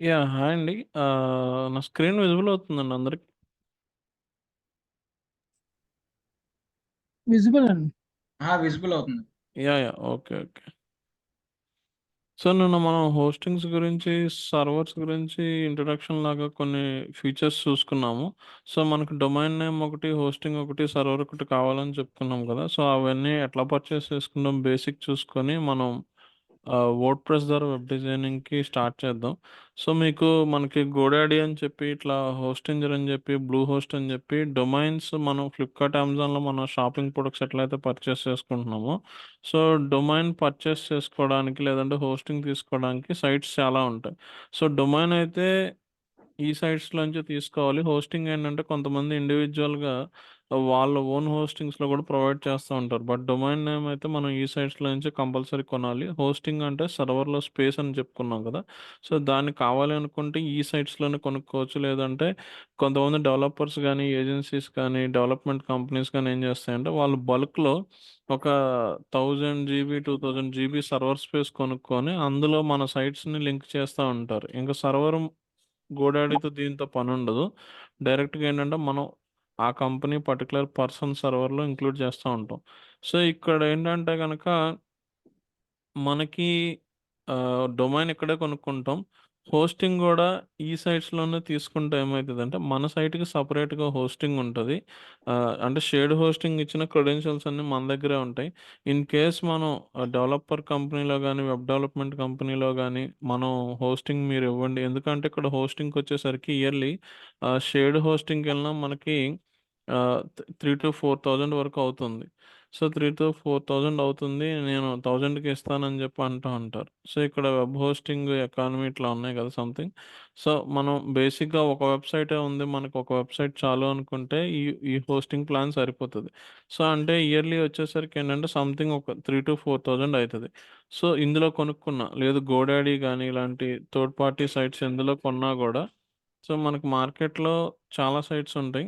Hi అండి. నా screen visible అవుతుందండి అందరికి? విజిబుల్ అండి. విజిబుల్ అవుతుంది. ఓకే. ఓకే. సో, నిన్న మనం హోస్టింగ్స్ గురించి, సర్వర్స్ గురించి ఇంట్రడక్షన్ లాగా కొన్ని ఫీచర్స్ చూసుకున్నాము. సో, మనకు డొమైన్ నేమ్ ఒకటి, హోస్టింగ్ ఒకటి, సర్వర్ ఒకటి కావాలని చెప్పుకున్నాం కదా! సో, అవన్నీ ఎట్లా పర్చేస్ చేసుకుందాం బేసిక్ చూసుకొని మనం వర్డ్‌ప్రెస్ ద్వారా వెబ్ డిజైనింగ్‌కి స్టార్ట్ చేద్దాం. సో, మనకి గోడాడీ అని చెప్పి, ఇట్లా హోస్టింజర్ అని చెప్పి, బ్లూ హోస్ట్ అని చెప్పి డొమైన్స్ మనం ఫ్లిప్‌కార్ట్, అమెజాన్‌లో మన షాపింగ్ ప్రొడక్ట్స్ ఎట్లయితే పర్చేస్ చేసుకుంటున్నామో, సో, డొమైన్ పర్చేస్ చేసుకోవడానికి లేదంటే హోస్టింగ్ తీసుకోవడానికి సైట్స్ చాలా ఉంటాయి. సో, డొమైన్ అయితే ఈ సైట్స్‌లోంచే తీసుకోవాలి. హోస్టింగ్ ఏంటంటే కొంతమంది ఇండివిడ్యువల్‌గా వాళ్ళ ఓన్ హోస్టింగ్స్‌లో కూడా ప్రొవైడ్ చేస్తా ఉంటారు. బట్ డొమైన్ నేమ్ అయితే మనం ఈ సైట్స్‌లో నుంచే కంపల్సరీ కొనాలి. హోస్టింగ్ అంటే సర్వర్‌లో స్పేస్ అని చెప్పుకున్నాం కదా! సో, దానికి కావాలి అనుకుంటే ఈ సైట్స్‌లోనే కొనుక్కోవచ్చు. లేదంటే కొంతమంది డెవలపర్స్ గానీ, ఏజెన్సీస్ కానీ, డెవలప్‌మెంట్ కంపెనీస్ కానీ ఏం చేస్తాయంటే వాళ్ళు బల్క్‌లో ఒక 1000 జీబీ, 2000 జీబీ సర్వర్ స్పేస్ కొనుక్కొని అందులో మన సైట్స్‌ని లింక్ చేస్తా ఉంటారు. ఇంక సర్వర్ గోడాడీతో దీంతో పనుండదు. డైరెక్ట్‌గా ఏంటంటే, మనం ఆ కంపెనీ పర్టిక్యులర్ పర్సన్ సర్వర్‌లో ఇంక్లూడ్ చేస్తా ఉంటాం. సో, ఇక్కడేంటంటే గనక మనకి డొమైన్ ఇక్కడే కొనుక్కుంటాం. హోస్టింగ్ గూడా ఈ సైట్స్‌లోనే తీసుకుంటే ఏమైతదంటే, మన సైట్‌కి సెపరేట్‌గా హోస్టింగ్ ఉంటది. అంటే షేర్డ్ హోస్టింగ్ ఇచ్చిన క్రెడెన్షియల్స్ అన్నీ మన దగ్గరే ఉంటాయి. ఇన్ కేస్ మనం డెవలపర్ కంపెనీలో గానీ, వెబ్ డెవలప్‌మెంట్ కంపెనీలో గానీ, మనం హోస్టింగ్ మీరివ్వండి. ఎందుకంటే, ఇక్కడ హోస్టింగ్‌కొచ్చేసరికి ఇయర్లీ షేర్డ్ హోస్టింగ్‌కెళ్ళినా మనకి 3,000-4,000 వరకు అవుతుంది. సో, 3,000-4,000 అవుతుంది. నేను 1000కి ఇస్తానని చెప్పి అంటా ఉంటారు. సో, ఇక్కడ వెబ్ హోస్టింగ్ ఎకానమీ ఇట్లా ఉన్నాయి కదా! సంథింగ్. సో, మనం బేసిక్‌గా ఒక వెబ్‌సైటే ఉంది. మనకు ఒక వెబ్‌సైట్ చాలు అనుకుంటే ఈ ఈ హోస్టింగ్ ప్లాన్ సరిపోతది. సో, అంటే ఇయర్లీ వచ్చేసరికి ఏంటంటే సంథింగ్ ఒక 3,000-4,000 అయితది. సో, ఇందులో కొనుక్కున్నా లేదు గోడాడీ గాని ఇలాంటి థర్డ్ పార్టీ సైట్స్ ఎందులో కొన్నా గూడా సో, మనకు మార్కెట్‌లో చాలా సైట్స్ ఉంటాయి.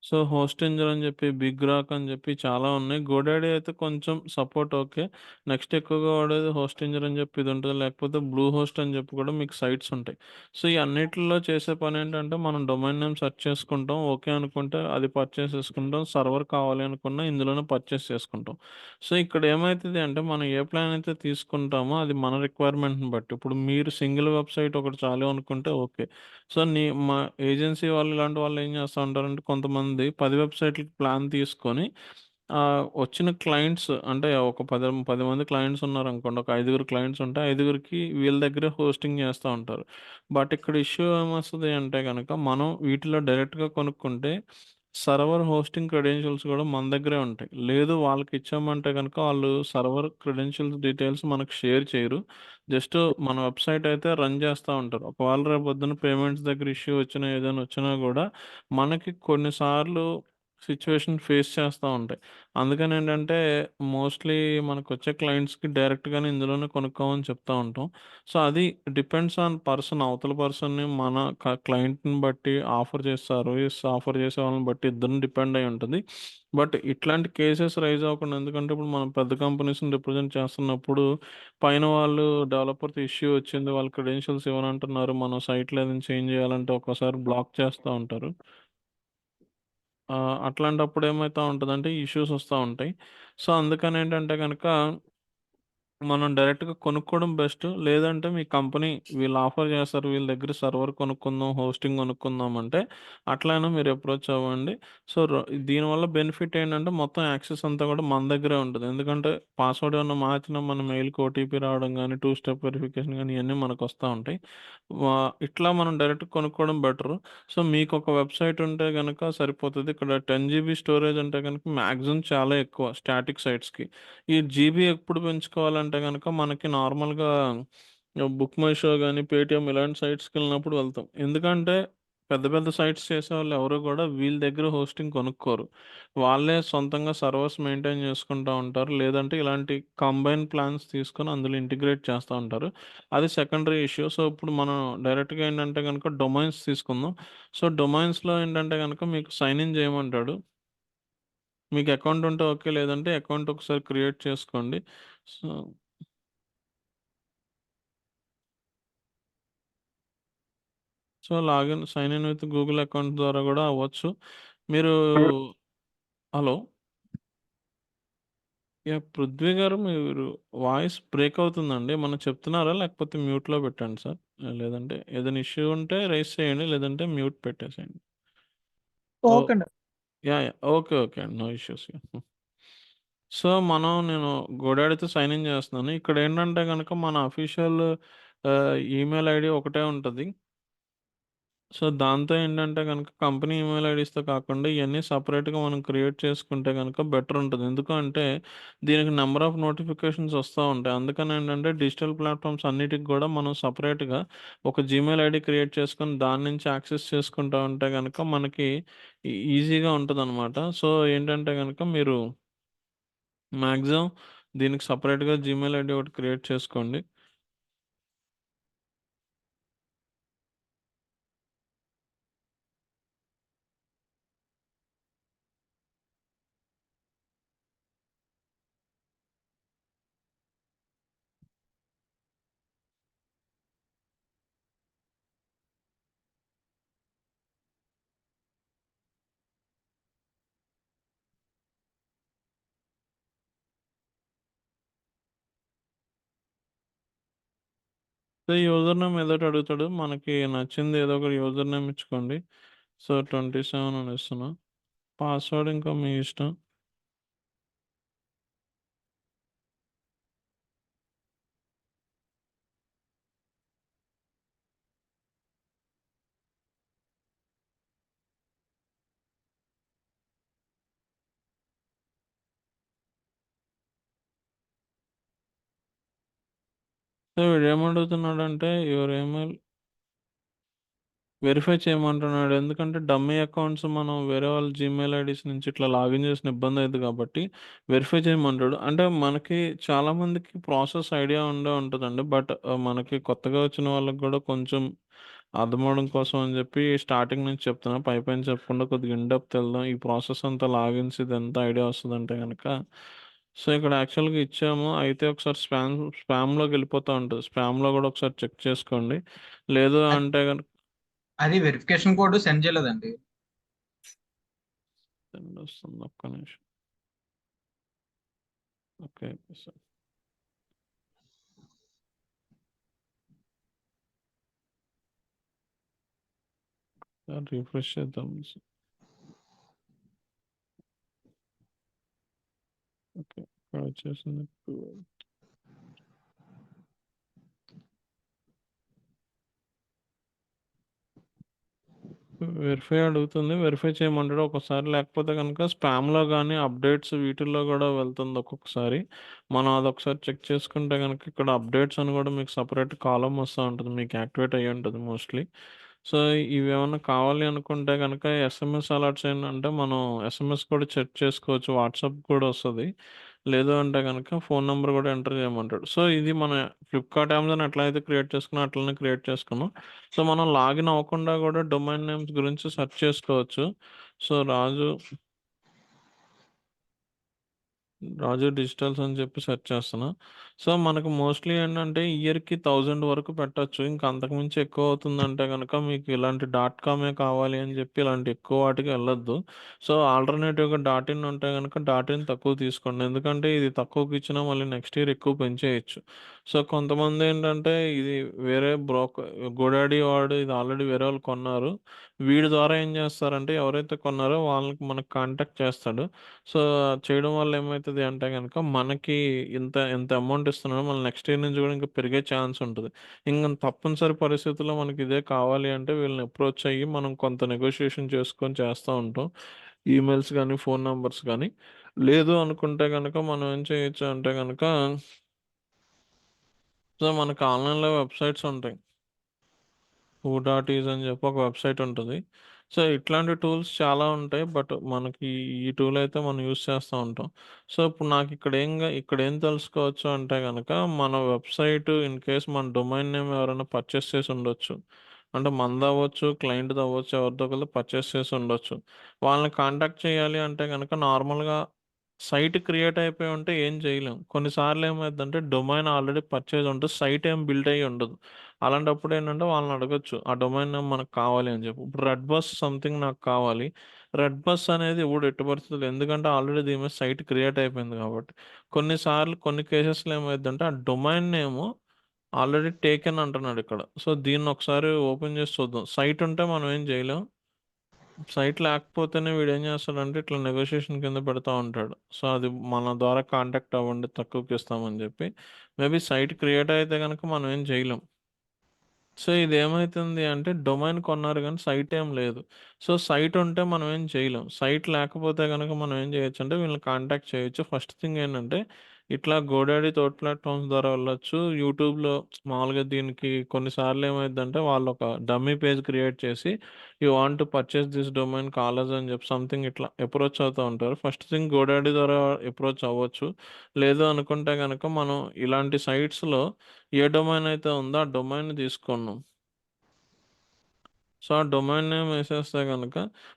సో, హోస్టింజర్ అని జెప్పి, బిగ్ రాక్ అని జెప్పి చాలా ఉన్నాయి. గోడాడీ అయితే కొంచెం సపోర్ట్ ఓకే. నెక్స్ట్ ఎక్కువగా వాడేది హోస్టింజర్ అని జెప్పి ఇదుంటది. లేకపోతే బ్లూ హోస్ట్ అని జెప్పి కూడా మీకు సైట్స్ ఉంటాయి. సో, ఈ అన్నిటిల్లో చేసే పనేంటంటే, మనం డొమైన్ నేమ్ సెర్చ్ చేసుకుంటాం. ఓకే అనుకుంటే అది పర్చేస్ చేసుకుంటాం. సర్వర్ కావాలి అనుకున్నా ఇందులోనే పర్చేస్ చేసుకుంటాం. సో, ఇక్కడ ఏమైతది అంటే, మనం ఏ ప్లాన్ అయితే తీసుకుంటామో అది మన రిక్వైర్మెంట్‌ని బట్టి. ఇప్పుడు మీరు సింగిల్ వెబ్‌సైట్ ఒకటి చాలు అనుకుంటే ఓకే. సో, మా ఏజెన్సీ వాళ్ళు ఇలాంటి వాళ్ళు ఏం చేస్తా ఉంటారంటే కొంతమంది 10 వెబ్‌సైట్‌లకి ప్లాన్ తీసుకొని వచ్చిన క్లయింట్స్ అంటే ఒక 10 మంది క్లయింట్స్ ఉన్నారనుకోండి. ఒక ఐదుగురు క్లయింట్స్ ఉంటే ఐదుగురికి వీళ్ళ దగ్గరే హోస్టింగ్ చేస్తా ఉంటారు. బట్ ఇక్కడ ఇష్యూ ఏమొస్తది అంటే గనక మనం వీటిలో డైరెక్ట్‌గా కొనుక్కుంటే సర్వర్ హోస్టింగ్ క్రెడెన్షియల్స్ కూడా మన దగ్గరే ఉంటాయి. లేదు వాళ్ళకి ఇచ్చామంటే గనక వాళ్ళు సర్వర్ క్రెడెన్షియల్స్ డీటెయిల్స్ మనకు షేర్ చేయరు. జస్ట్ మన వెబ్‌సైట్ అయితే రన్ చేస్తా ఉంటారు. ఒకవేళ రేపొద్దున పేమెంట్స్ దగ్గర ఇష్యూ వచ్చినా, ఏదైనా వచ్చినా గూడా మనకి కొన్ని సార్లు సిట్యుయేషన్ ఫేస్ చేస్తా ఉంటాయి. అందుకనేంటంటే మోస్ట్‌లీ మనకొచ్చే క్లయింట్స్‌కి డైరెక్ట్‌గానే ఇందులోనే కొనుక్కోమని చెప్తా ఉంటాం. సో, అది డిపెండ్స్ ఆన్ పర్సన్ అవతల పర్సన్‌ని మన క్లయింట్‌ని బట్టి ఆఫర్ చేసే సర్వీస్ ఆఫర్ చేసే వాళ్ళని బట్టి ఇద్దరిని డిపెండ్ అయ్యి ఉంటది. బట్ ఇట్లాంటి కేసెస్ రైజ్ అవ్వకుండా ఎందుకంటే ఇప్పుడు మనం పెద్ద కంపెనీస్‌ని రిప్రజెంట్ చేస్తున్నప్పుడు పైన వాళ్ళు డెవలపర్‌తో ఇష్యూ వచ్చింది. వాళ్ళ క్రెడెన్షియల్స్ ఇవ్వనంటున్నారు. మనం సైట్‌లో ఏదైనా చేంజ్ చేయాలంటే ఒక్కోసారి బ్లాక్ చేస్తా ఉంటారు. అట్లాంటప్పుడు ఏమైతా ఉంటదంటే ఇష్యూస్ వస్తా ఉంటాయి. సో, అందుకనేంటంటే గనక మనం డైరెక్ట్‌గా కొనుక్కోవడం బెస్ట్. లేదంటే మీ కంపెనీ వీళ్ళు ఆఫర్ చేస్తారు. వీళ్ళ దగ్గర సర్వర్ కొనుక్కుందాం, హోస్టింగ్ కొనుక్కుందాం అంటే అట్లైనా మీరు అప్రోచ్ అవ్వండి. సో, దీనివల్ల బెనిఫిట్ ఏంటంటే మొత్తం యాక్సెస్ అంతా కూడా మన దగ్గరే ఉంటది. ఎందుకంటే పాస్వర్డ్ ఏమన్నా మార్చినా మన మెయిల్‌కి ఓటీపీ రావడం గానీ, టూ స్టెప్ వెరిఫికేషన్ గానీ ఇయన్నీ మనకొస్తా ఉంటాయి. ఇట్లా మనం డైరెక్ట్‌గా కొనుక్కోవడం బెటరు. సో, మీకొక వెబ్‌సైట్ ఉంటే గనక సరిపోతది. ఇక్కడ 10 జీబీ స్టోరేజ్ అంటే గనక మాక్సిమం చాలా ఎక్కువ స్టాటిక్ సైట్స్‌కి. ఈ జీబీ ఎప్పుడు పెంచుకోవాలంటే గనక మనకి నార్మల్‌గా బుక్ మై షో గాని, పేటీఎం ఇలాంటి సైట్స్‌కెళ్ళినప్పుడు వెళ్తాం. ఎందుకంటే పెద్ద పెద్ద సైట్స్ చేసేవాళ్ళు ఎవరు గూడా వీళ్ళ దగ్గర హోస్టింగ్ కొనుక్కోరు. వాళ్ళే సొంతంగా సర్వర్స్ మెయింటైన్ చేసుకుంటా ఉంటారు. లేదంటే ఇలాంటి కంబైన్ ప్లాన్స్ తీసుకొని అందులో ఇంటిగ్రేట్ చేస్తా ఉంటారు. అది సెకండరీ ఇష్యూ. సో, ఇప్పుడు మనం డైరెక్ట్‌గా ఏంటంటే గనక డొమైన్స్ తీసుకుందాం. సో, డొమైన్స్‌లో ఏంటంటే గనక మీకు సైన్ ఇన్ చేయమంటాడు. మీకు అకౌంట్ ఉంటే ఓకే. లేదంటే అకౌంట్ ఒకసారి క్రియేట్ చేసుకోండి. So login sign in with Google account ద్వారా గూడా అవ్వచ్చు. మీరు హలో! పృథ్వీ గారు, మీరు వాయిస్ బ్రేక్ అవుతుందండి. ఏమన్నా చెప్తున్నారా? లేకపోతే మ్యూట్‌లో పెట్టండి సార్. లేదంటే ఏదైనా ఇష్యూ ఉంటే రైజ్ చేయండి. లేదంటే మ్యూట్ పెట్టేసేయండి. ఓహ్! ఓకే అండి. ఓకే. ఓకే అండి. No issues. యాహ్! నేను గోడాడితో సైన్ ఇన్ చేస్తున్నాను. ఇక్కడేంటంటే గనక మన అఫీషియల్ ఈమెయిల్ ఐడీ ఒకటే ఉంటది. దాంతో ఏంటంటే గనక కంపెనీ ఈమెయిల్ ఐడీస్‌తో కాకుండా ఇయన్నీ సెపరేట్‌గా మనం క్రియేట్ చేసుకుంటే గనక బెటర్ ఉంటది. ఎందుకు అంటే దీనికి నంబర్ ఆఫ్ నోటిఫికేషన్స్ వస్తా ఉంటాయి. అందుకనేంటంటే డిజిటల్ ప్లాట్‌ఫార్మ్స్ అన్నిటికి గూడా మనం సెపరేట్‌గా ఒక జీమెయిల్ ఐడీ క్రియేట్ చేసుకొని దాని నుంచి యాక్సెస్ చేసుకుంటా ఉంటే గనక మనకి ఈజీగా ఉంటదనమాట. ఏంటంటే గనక మీరు మాక్సిమం దీనికి సెపరేట్‌గా జీమెయిల్ ఐడీ ఒకటి క్రియేట్ చేసుకోండి. యూజర్ నేమ్ ఏదోటి అడుగుతాడు. మనకి నచ్చింది ఏదో ఒక యూజర్ నేమ్ ఇచ్చుకోండి. 27 అని ఇస్తున్నా. పాస్వర్డ్ ఇంకా మీ ఇష్టం. వీడేమడుగుతున్నాడంటే యువర్ ఈమెయిల్ వెరిఫై చేయమంటున్నాడు. ఎందుకంటే డమ్మీ అకౌంట్స్ మనం వేరే వాళ్ళ జీమెయిల్ ఐడీస్ నుంచి ఇట్లా లాగిన్ చేసిన ఇబ్బందయిద్ది కాబట్టి వెరిఫై చేయమంటాడు. అంటే మనకి చాలామందికి ప్రాసెస్ ఐడియా ఉండే ఉంటదండి. బట్ మనకి కొత్తగా వచ్చిన వాళ్ళకి గూడా కొంచెం అర్థమవ్వడం కోసం అని జెప్పి స్టార్టింగ్ నుంచి చెప్తున్నా. పైపైన చెప్పకుండా కొద్దిగా ఇన్ డెప్త్ ఎళ్దాం. ఈ ప్రాసెస్ అంతా లాగిన్స్ ఇదంతా ఐడియా వస్తదంటే గనక ఇక్కడ యాక్చువల్‌గా ఇచ్చాము. అయితే ఒకసారి స్పామ్‌లోకెళ్ళిపోతా ఉంటది. స్పామ్‌లో గూడా ఒకసారి చెక్ చేసుకోండి. లేదు అది అంటే గనక అది వెరిఫికేషన్ కోడ్ సెండ్ చేయలేదండి. వస్తుంది. ఒక్క నిమిషం. ఓకే. సార్ రిఫ్రెష్ చేద్దాం. ఓకే. ఇక్కడ వచ్చేసింది. వెరిఫై అడుగుతుంది. వెరిఫై చేయమంటాడు ఒక్కోసారి. లేకపోతే గనుక స్పామ్‌లో గాని, అప్డేట్స్ వీటిల్లో గూడా వెళ్తుంది ఒక్కొక్కసారి. మనం అదొకసారి చెక్ చేసుకుంటే గనుక ఇక్కడ అప్డేట్స్ అని గూడా మీకు సెపరేట్ కాలమ్ వస్తా ఉంటది. మీకు యాక్టివేట్ అయ్యుంటది మోస్ట్‌లీ. సో, ఇవేమన్నా కావాలి అనుకుంటే గనక ఎస్ఎంఎస్ అలర్ట్స్ ఏంటంటే మనం ఎస్ఎంఎస్ కూడా చెక్ చేసుకోవచ్చు. వాట్సాప్ కూడా వస్తది. లేదు అంటే గనక ఫోను నంబర్ గూడా ఎంటర్ చేయమంటాడు. ఇది మన ఫ్లిప్‌కార్ట్, అమెజాన్ ఎట్లయితే క్రియేట్ చేసుకున్నామో అట్లనే క్రియేట్ చేసుకున్నాం. మనం లాగిన్ అవ్వకుండా గూడా డొమైన్ నేమ్స్ గురించి సెర్చ్ చేసుకోవచ్చు. సో, రాజు రాజు డిజిటల్స్ అని చెప్పి సెర్చ్ చేస్తున్నా. మనకు మోస్ట్‌లీ ఏంటంటే ఇయర్‌కి 1000 వరకు పెట్టొచ్చు. ఇంకా అంతకు మించి ఎక్కువ అవుతుందంటే గనక మీకు ఇలాంటి డాట్ కామే కావాలి అని చెప్పి ఇలాంటి ఎక్కువ వాటికి వెళ్ళొద్దు. ఆల్టర్‌నేటివ్‌గా డాట్ ఇన్ ఉంటే గనక డాట్ ఇన్ తక్కువ తీసుకోండి. ఎందుకంటే ఇది తక్కువకి ఇచ్చినా మళ్ళీ నెక్స్ట్ ఇయర్ ఎక్కువ పెంచేయొచ్చు. కొంతమందేంటంటే ఇది వేరే గోడాడీ వాడు ఇది ఆల్రెడీ వేరే వాళ్ళు కొన్నారు. వీడి ద్వారా ఏం చేస్తారంటే ఎవరైతే కొన్నారో వాళ్ళకి మనకు కాంటాక్ట్ చేస్తాడు. సో, చేయడం వల్ల ఏమైతది అంటే గనక మనకి ఇంత అమౌంట్ ఇస్తున్నాడు. మళ్ళీ నెక్స్ట్ ఇయర్ నుంచి గూడా ఇంకా పెరిగే ఛాన్స్ ఉంటది. ఇంక తప్పనిసరి పరిస్థితుల్లో మనకి ఇదే కావాలి అంటే వీళ్ళని అప్రోచ్ అయ్యి మనం కొంత నెగోషియేషన్ చేసుకొని చేస్తా ఉంటాం. ఈమెయిల్స్ గానీ, ఫోను నంబర్స్ గానీ. లేదు అనుకుంటే గనక మనం ఏం చేయొచ్చు అంటే గనక మనకి ఆన్‌లైన్‌లో వెబ్‌సైట్స్ ఉంటాయి. హూ డాట్ ఈజ్ అని చెప్పి ఒక వెబ్‌సైట్ ఉంటది. ఇట్లాంటి టూల్స్ చాలా ఉంటాయి. బట్ మనకి ఈ టూల్ అయితే మనం యూజ్ చేస్తా ఉంటాం. ఇప్పుడు నాకు ఇక్కడేం తెలుసుకోవచ్చు అంటే గనక మన వెబ్‌సైట్ ఇన్ కేస్ మన డొమైన్ నేమ్ ఎవరైనా పర్చేస్ చేసి ఉండొచ్చు. అంటే మనదవ్వచ్చు, క్లయింట్‌దవ్వచ్చు, ఎవరిదో ఒకళ్ళది పర్చేస్ చేసి ఉండొచ్చు. వాళ్ళని కాంటాక్ట్ చేయాలి అంటే గనక నార్మల్‌గా సైట్ క్రియేట్ అయిపోయి ఉంటే ఏం చేయలేం. కొన్నిసార్లు ఏమైద్దంటే డొమైన్ ఆల్రెడీ పర్చేజ్ ఉంటది. సైట్ ఏం బిల్డ్ అయ్యి ఉండదు. అలాంటప్పుడు ఏంటంటే వాళ్ళని అడగొచ్చు. ఆ డొమైన్ నేమ్ మనకు కావాలి అని చెప్పి. ఇప్పుడు రెడ్ బస్ సంథింగ్ నాకు కావాలి. రెడ్ బస్ అనేది ఇప్పుడు ఎట్టి పరిస్థితుల్లో ఎందుకంటే ఆల్రెడీ దీని మీద సైట్ క్రియేట్ అయిపోయింది కాబట్టి. కొన్నిసార్లు కొన్ని కేసెస్‌లో ఏమైద్దంటే ఆ డొమైన్ నేము ఆల్రెడీ టేకెన్ అంటున్నాడు ఇక్కడ. సో, దీన్ని ఒకసారి ఓపెన్ చేసి చూద్దాం. సైట్ ఉంటే మనం ఏం చేయలేం. సైట్ లేకపోతేనే వీడేం చేస్తాడంటే ఇట్లా నెగోషియేషన్ కింద పెడతా ఉంటాడు. సో, అది మన ద్వారా కాంటాక్ట్ అవ్వండి తక్కువకి ఇస్తామని చెప్పి. మేబీ సైట్ క్రియేట్ అయితే గనక మనం ఏం చేయలేం. సో, ఇదేమైతుంది అంటే డొమైన్ కొన్నారు గానీ సైట్ ఏం లేదు. సో, సైట్ ఉంటే మనం ఏం చేయలేం. సైట్ లేకపోతే గనక మనం ఏం చేయొచ్చంటే వీళ్ళని కాంటాక్ట్ చేయొచ్చు. ఫస్ట్ థింగ్ ఏంటంటే ఇట్లా గోడాడీ థర్డ్ ప్లాట్‌ఫార్మ్స్ ద్వారా వెళ్ళొచ్చు. యూట్యూబ్‌లో మామూలుగా దీనికి కొన్నిసార్లు ఏమైద్దంటే వాళ్ళొక డమ్మీ పేజ్ క్రియేట్ చేసి you want to purchase this domain call us అని చెప్పి సంథింగ్ ఇట్లా అప్రోచ్ అవుతా ఉంటారు. ఫస్ట్ థింగ్ గోడాడీ ద్వారా అప్రోచ్ అవ్వచ్చు. లేదు అనుకుంటే గనక మనం ఇలాంటి సైట్స్‌లో ఏ డొమైన్ అయితే ఉందో ఆ డొమైన్‌ని తీసుకున్నాం. సో, ఆ డొమైన్ నేమ్ ఏసేస్తే గనక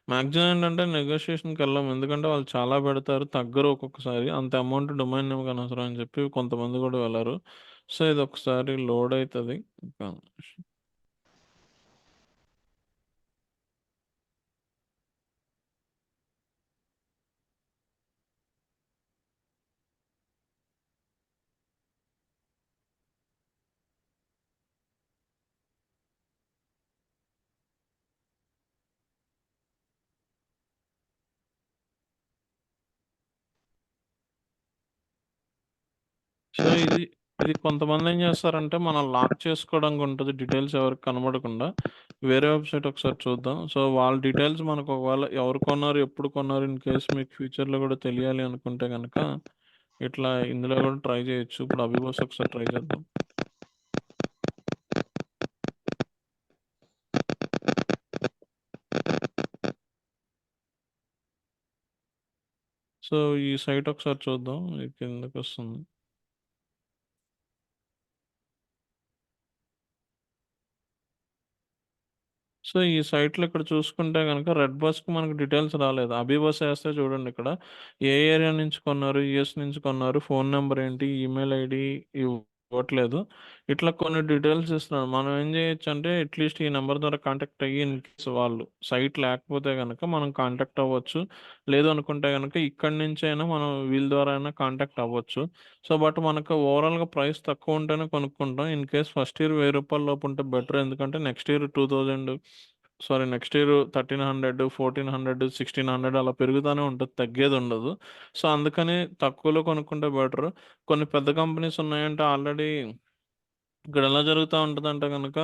మాక్సిమం ఏంటంటే నెగోషియేషన్‌కెళ్ళం. ఎందుకంటే వాళ్ళు చాలా పెడతారు. తగ్గరు ఒక్కొక్కసారి. అంత అమౌంట్ డొమైన్ నేమ్‌కి అనవసరం అని చెప్పి కొంతమంది కూడా వెళ్లరు. సో, ఇదొకసారి లోడ్ అయితది. ఇంకా సో, ఇది కొంతమంది ఏం చేస్తారంటే మనం లాక్ చేసుకోవడానికి ఉంటది. డీటెయిల్స్ ఎవరికీ కనబడకుండా. వేరే వెబ్‌సైట్ ఒకసారి చూద్దాం. సో, వాళ్ళ డీటెయిల్స్ మనకు ఒకవేళ ఎవరు కొన్నారు, ఎప్పుడు కొన్నారు ఇన్ కేస్ మీకు ఫ్యూచర్‌లో కూడా తెలియాలి అనుకుంటే గనక ఇట్లా ఇందులో కూడా ట్రై చేయొచ్చు. ఇప్పుడు అభిబస్ ఒకసారి ట్రై చేద్దాం. సో, ఈ సైట్ ఒకసారి చూద్దాం. ఇది కిందకొస్తుంది. సో, ఈ సైట్‌లో ఇక్కడ చూసుకుంటే గనక రెడ్ బస్‌కి మనకు డీటెయిల్స్ రాలేదు. అభిబస్ ఏస్తే చూడండి ఇక్కడ. ఏ ఏరియా నుంచి కొన్నారు? యూఎస్ నుంచి కొన్నారు. ఫోన్ నంబర్ ఏంటి? ఈమెయిల్ ఐడీ ఇవ్వట్లేదు. ఇట్లా కొన్ని డీటెయిల్స్ ఇస్తున్నాడు. మనం ఏం చేయొచ్చంటే అట్‌లీస్ట్ ఈ నంబర్ ద్వారా కాంటాక్ట్ అయ్యి ఇన్ కేస్ వాళ్ళు సైట్ లేకపోతే గనక మనం కాంటాక్ట్ అవ్వచ్చు. లేదు అనుకుంటే గనక ఇక్కడి నుంచైనా మనం వీళ్ళ ద్వారా అయినా కాంటాక్ట్ అవ్వచ్చు. సో, బట్ మనకు ఓవరాల్‌గా ప్రైస్ తక్కువ ఉంటేనే కొనుక్కుంటాం. ఇన్ కేస్ ఫస్ట్ ఇయర్ రూ. 1000 లోపు ఉంటే బెటర్. ఎందుకంటే next year 2000 sorry next year 1300, 1400, 1600 అలా పెరుగుతానే ఉంటది. తగ్గేదుండదు. సో, అందుకని తక్కువలో కొనుక్కుంటే బెటరు. కొన్ని పెద్ద కంపెనీస్ ఉన్నాయంటే ఆల్రెడీ ఇక్కడ ఎలా జరుగుతా ఉంటదంటే గనక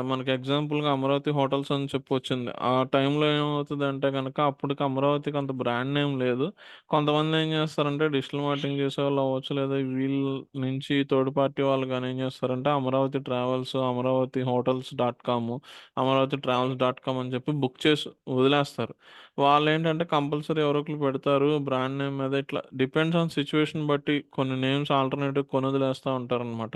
మనకి ఎగ్జాంపుల్‌గా అమరావతి హోటల్స్ అని చెప్పొచ్చింది. ఆ టైంలో ఏమవుతదంటే గనక అప్పటికి అమరావతికి అంత బ్రాండ్ నేమ్ లేదు. కొంతమంది ఏం చేస్తారంటే డిజిటల్ మార్కెటింగ్ చేసేవాళ్ళు అవ్వచ్చు, లేదా వీళ్ళ నుంచి థర్డ్ పార్టీ వాళ్ళు గాని ఏం చేస్తారంటే Amaravati travels, Amaravati hotels dot com, Amaravati travels dot com అని చెప్పి బుక్ చేసి వదిలేస్తారు. వాళ్ళేంటంటే కంపల్సరీ ఎవరో ఒకళ్ళు పెడతారు. బ్రాండ్ నేమ్ మీద ఇట్లా డిపెండ్స్ ఆన్ సిట్యుయేషన్ బట్టి కొన్ని నేమ్స్ ఆల్టర్‌నేటివ్ కొని వదిలేస్తా ఉంటారనమాట.